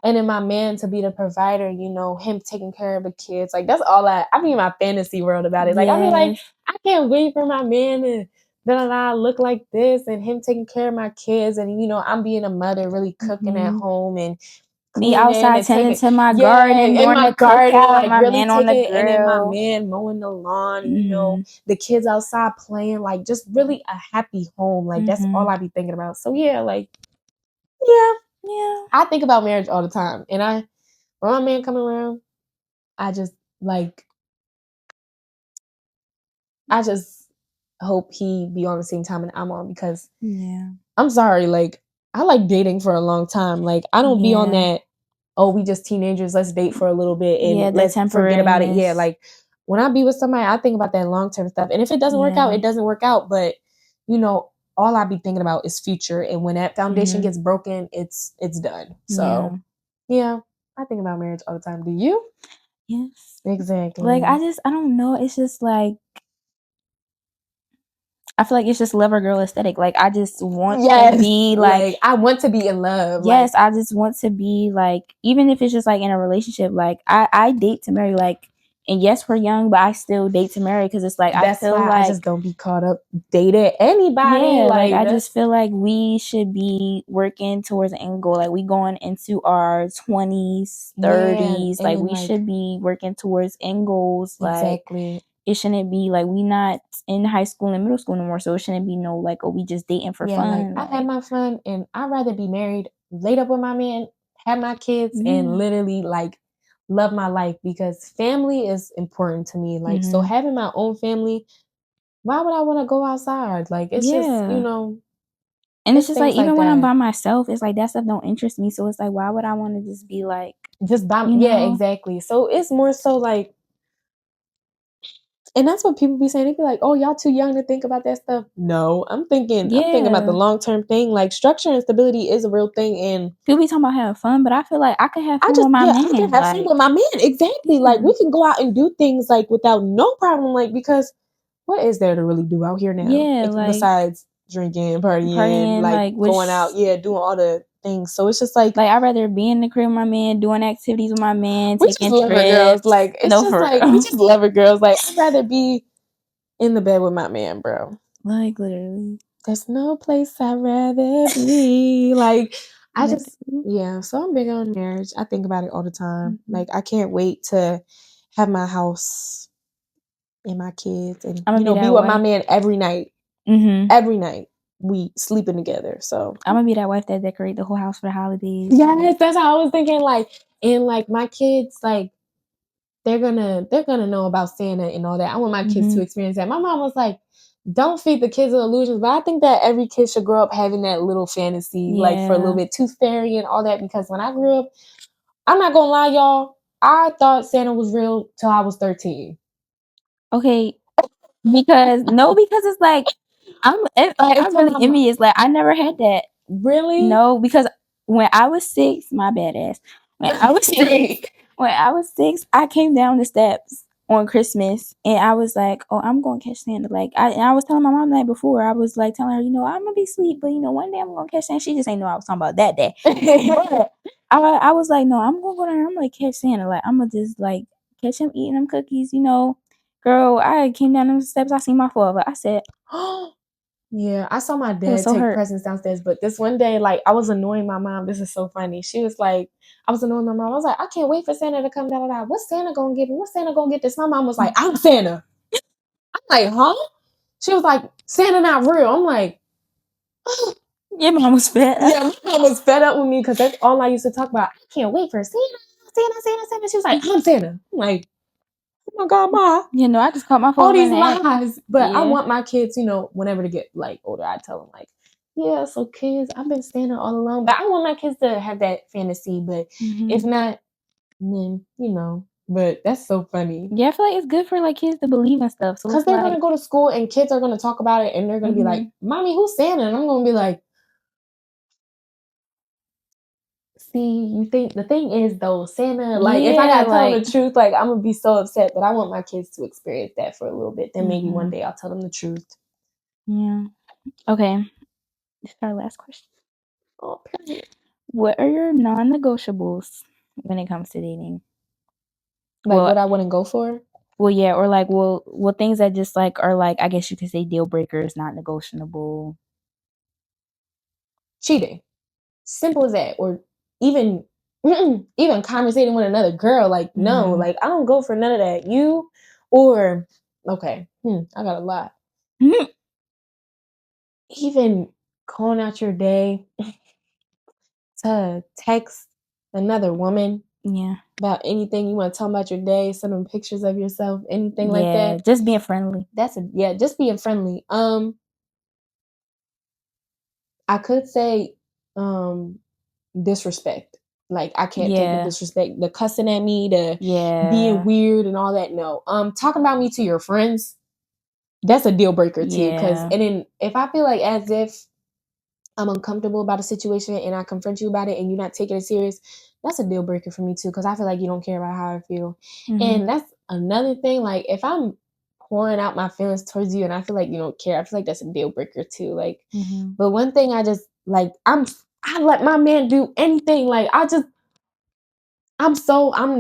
and then my man to be the provider, you know, him taking care of the kids. Like that's all I be in my fantasy world about it. Like I be like, I can't wait for my man to look like this and him taking care of my kids. And, you know, I'm being a mother, really cooking at home and me outside tending to my garden, doing the cookout, like my really man on the grill, and then my man mowing the lawn, you know, the kids outside playing, like just really a happy home. Like that's all I be thinking about. So like, I think about marriage all the time. And when my man coming around, I just hope he be on the same time and I'm on, because I'm sorry, like I like dating for a long time. Like I don't be on that, oh, we just teenagers, let's date for a little bit and let's forget about it. Yeah, like when I be with somebody, I think about that long-term stuff. And if it doesn't work out, it doesn't work out. But, you know, all I be thinking about is future. And when that foundation gets broken, it's done. So, I think about marriage all the time. Do you? Yes. Exactly. Like, I don't know. It's just like, I feel like it's just lover girl aesthetic. Like I just want to be like I want to be in love. Yes, I just want to be like, even if it's just like in a relationship, like I date to marry, like, and yes, we're young, but I still date to marry, because it's like that's I feel why like I just don't be caught up dating anybody. Yeah, like I just feel like we should be working towards an end goal. Like we going into our 20s, 30s, like we should be working towards end goals. Exactly. Like it shouldn't be like we not in high school and middle school anymore, so it shouldn't be no like, oh, we just dating for fun. Like I had my fun, and I'd rather be married, laid up with my man, have my kids, and literally like love my life, because family is important to me. Like so having my own family, why would I want to go outside? Like it's just, you know. And it's just like, even when I'm by myself, it's like that stuff don't interest me. So it's like, why would I want to just be like, just by exactly. So it's more so like, and that's what people be saying. They be like, "Oh, y'all too young to think about that stuff." No, I'm thinking about the long-term thing. Like structure and stability is a real thing. And people be talking about having fun, but I feel like I could have fun with my man. I can have fun with my man. Exactly. Like we can go out and do things like without no problem. Like because what is there to really do out here now? Yeah, like besides drinking, partying, like going out, doing all the things. So it's just like I'd rather be in the crib with my man, doing activities with my man, we just taking lover trips. girls. Like it's No, just for like real. we just lover girls. Like I'd rather be in the bed with my man, bro. Like literally. There's no place I'd rather be. Like I just yeah. So I'm big on marriage. I think about it all the time. Like I can't wait to have my house and my kids and be with my man every night. Every night we sleeping together. So I'm gonna be that wife that decorate the whole house for the holidays. Yes, that's how I was thinking. Like, and like my kids, like they're gonna know about Santa and all that. I want my kids to experience that. My mom was like, "Don't feed the kids illusions," but I think that every kid should grow up having that little fantasy, like for a little bit, tooth fairy and all that. Because when I grew up, I'm not gonna lie, y'all, I thought Santa was real till I was 13. Okay, because it's like I'm really envious. Like I never had that. Really? No, because when I was 6, my bad ass. When I was 6, I came down the steps on Christmas and I was like, "Oh, I'm going to catch Santa." Like I was telling my mom the night before. I was like telling her, I'm gonna be asleep, but one day I'm gonna catch Santa. She just ain't know I was talking about that day. I was like, "No, I'm gonna go down there. I'm gonna catch Santa. Like I'm gonna just like catch him eating them cookies." Girl, I came down them steps. I seen my father. I said, yeah, I saw my dad take presents downstairs, but this one day, like, I was annoying my mom. This is so funny. She was like, I was annoying my mom. I was like, I can't wait for Santa to come down. What's Santa gonna give me? What's Santa gonna get this? My mom was like, I'm Santa. I'm like, huh? She was like, Santa not real. I'm like, your mom was fed up. Yeah, my mom was fed up with me because that's all I used to talk about. I can't wait for Santa. She was like, I'm Santa. I'm like, oh my God, Ma. I just caught my all phone these lies. But I want my kids, whenever they get like older, I tell them like, yeah, so kids, I've been standing all alone. But I want my kids to have that fantasy. But if not, then But that's so funny. Yeah, I feel like it's good for like kids to believe in stuff. So because they're gonna go to school and kids are gonna talk about it and they're gonna be like, "Mommy, who's Santa?" And I'm gonna be like, see, you think the thing is though, Santa, like if I gotta tell them the truth, like I'm gonna be so upset. But I want my kids to experience that for a little bit. Then maybe one day I'll tell them the truth. Yeah. Okay. This is our last question. Oh, what are your non-negotiables when it comes to dating? Like what I wouldn't go for? Well, yeah, or like, well, things that just like are like, I guess you could say deal breakers, not negotiable. Cheating. Simple as that. Or even conversating with another girl. Like, no, like I don't go for none of that. You or okay, I got a lot. Even calling out your day to text another woman. Yeah. About anything you want to tell about your day, send them pictures of yourself, anything like that. Just being friendly. Just being friendly. I could say disrespect. Like I can't take the disrespect, the cussing at me, the being weird and all that. No. Talking about me to your friends, that's a deal breaker too. And then if I feel like as if I'm uncomfortable about a situation and I confront you about it and you're not taking it serious, that's a deal breaker for me too. Because I feel like you don't care about how I feel. And that's another thing. Like if I'm pouring out my feelings towards you and I feel like you don't care, I feel like that's a deal breaker too. Like, but one thing I just like, I let my man do anything. Like I'm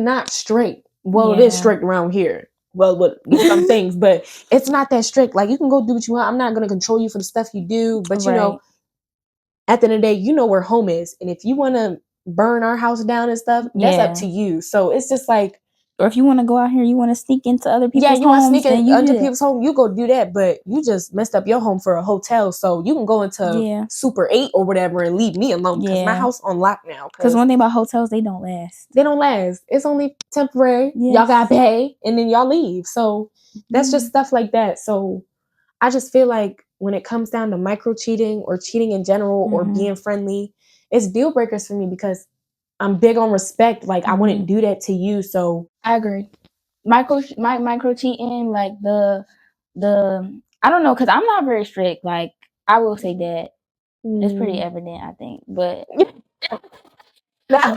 not straight. Well, it is strict around here. Well, with some things, but it's not that strict. Like you can go do what you want. I'm not going to control you for the stuff you do. But at the end of the day, you know where home is. And if you want to burn our house down and stuff, that's up to you. So it's just like, or if you want to go out here, you want to sneak into other people's homes. Yeah, you want to sneak into people's home, you go do that. But you just messed up your home for a hotel. So you can go into Super 8 or whatever and leave me alone because my house on lock now. Because one thing about hotels, they don't last. They don't last. It's only temporary. Y'all got to pay and then y'all leave. So that's just stuff like that. So I just feel like when it comes down to micro cheating or cheating in general or being friendly, it's deal breakers for me because I'm big on respect. Like I wouldn't do that to you. So I agree. Micro cheating, like the I don't know, because I'm not very strict. Like I will say that it's pretty evident, I think. But but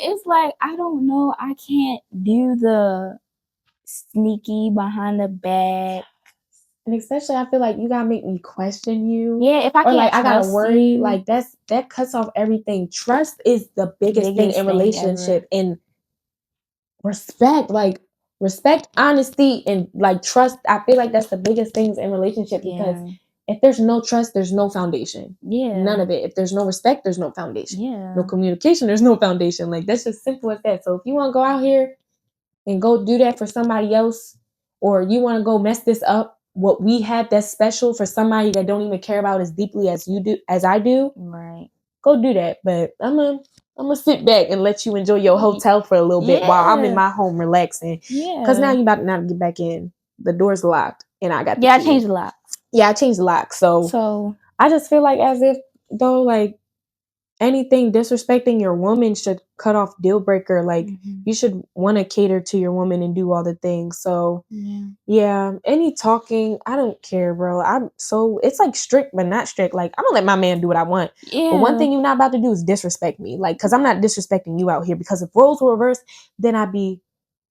it's like I don't know. I can't do the sneaky behind the back. And especially, I feel like you gotta make me question you. Yeah, if I or can't like I gotta trust worry, you, like that cuts off everything. Trust is the biggest thing in relationship, and respect, like respect, honesty, and like trust. I feel like that's the biggest things in relationship because if there's no trust, there's no foundation. None of it. If there's no respect, there's no foundation. No communication, there's no foundation. Like that's just simple as that. So if you want to go out here and go do that for somebody else, or you want to go mess this up, what we had that's special for somebody that don't even care about as deeply as you do, as I do, right? Go do that. But I'm gonna sit back and let you enjoy your hotel for a little bit while I'm in my home relaxing. Because now you about to get back in. The door's locked, and I got the key. I changed the lock. Yeah, I changed the lock. So I just feel like as if though like anything disrespecting your woman should cut off deal breaker. Like you should want to cater to your woman and do all the things. So yeah, any talking, I don't care, bro. It's like strict but not strict. Like I'm gonna let my man do what I want. But one thing you're not about to do is disrespect me. Like, cause I'm not disrespecting you out here. Because if roles were reversed, then I'd be,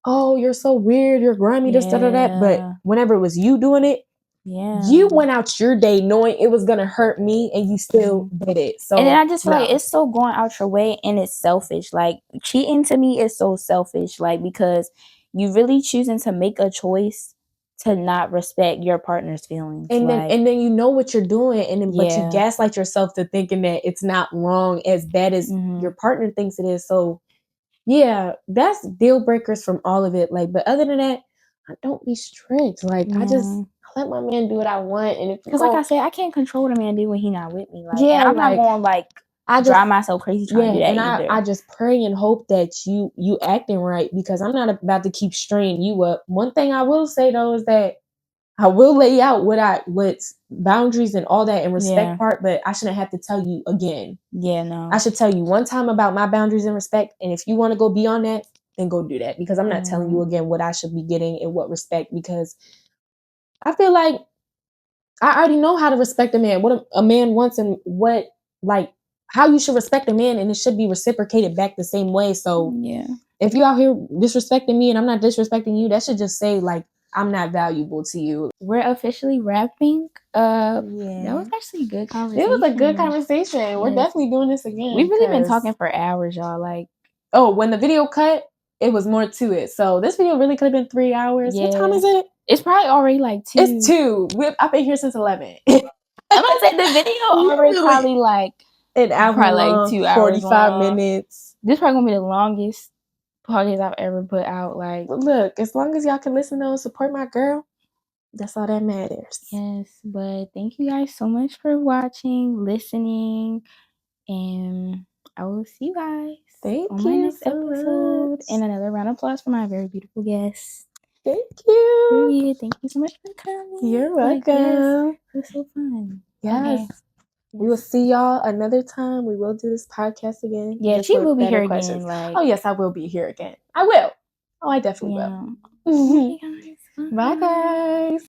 oh, you're so weird, you're grimy, this, that. But whenever it was you doing it, you went out your day knowing it was gonna hurt me, and you still did it. So, and then I just feel like it's so going out your way, and it's selfish. Like cheating to me is so selfish. Like because you really choosing to make a choice to not respect your partner's feelings, and then you know what you're doing, and then but you gaslight yourself to thinking that it's not wrong as bad as your partner thinks it is. So, yeah, that's deal breakers from all of it. Like, but other than that, I don't be strict. Like, I let my man do what I want, and if because like I said, I can't control what a man do when he not with me. Like, yeah, and I'm not going like drive myself crazy trying to do that and either. I just pray and hope that you acting right, because I'm not about to keep straining you up. One thing I will say though is that I will lay out what's boundaries and all that and respect part, but I shouldn't have to tell you again. Yeah, no. I should tell you one time about my boundaries and respect, and if you want to go beyond that, then go do that, because I'm not telling you again what I should be getting and what respect, because I feel like I already know how to respect a man, what a man wants, and what like how you should respect a man, and it should be reciprocated back the same way. So if you out here disrespecting me and I'm not disrespecting you, that should just say like I'm not valuable to you. We're officially wrapping up. That was actually a good conversation. It was a good conversation. We're definitely doing this again. We've really been talking for hours, y'all. Like, when the video cut, it was more to it. So this video really could have been 3 hours. What time is it? It's probably already like 2. It's 2. I've been here since 11. I'm gonna say the video already probably like an hour, probably long, like 2 hours, 45 minutes. This probably gonna be the longest podcast I've ever put out. Like, look, as long as y'all can listen to and support my girl, that's all that matters. Yes, but thank you guys so much for watching, listening, and I will see you guys on my next episode. And another round of applause for my very beautiful guest. Thank you. Period. Thank you so much for coming. You're welcome. It was so fun. Yes. Okay. We will see y'all another time. We will do this podcast again. Yeah, she will be here again. Like, oh yes, I will be here again. I will. Oh, I definitely will. Okay, guys. Bye, guys.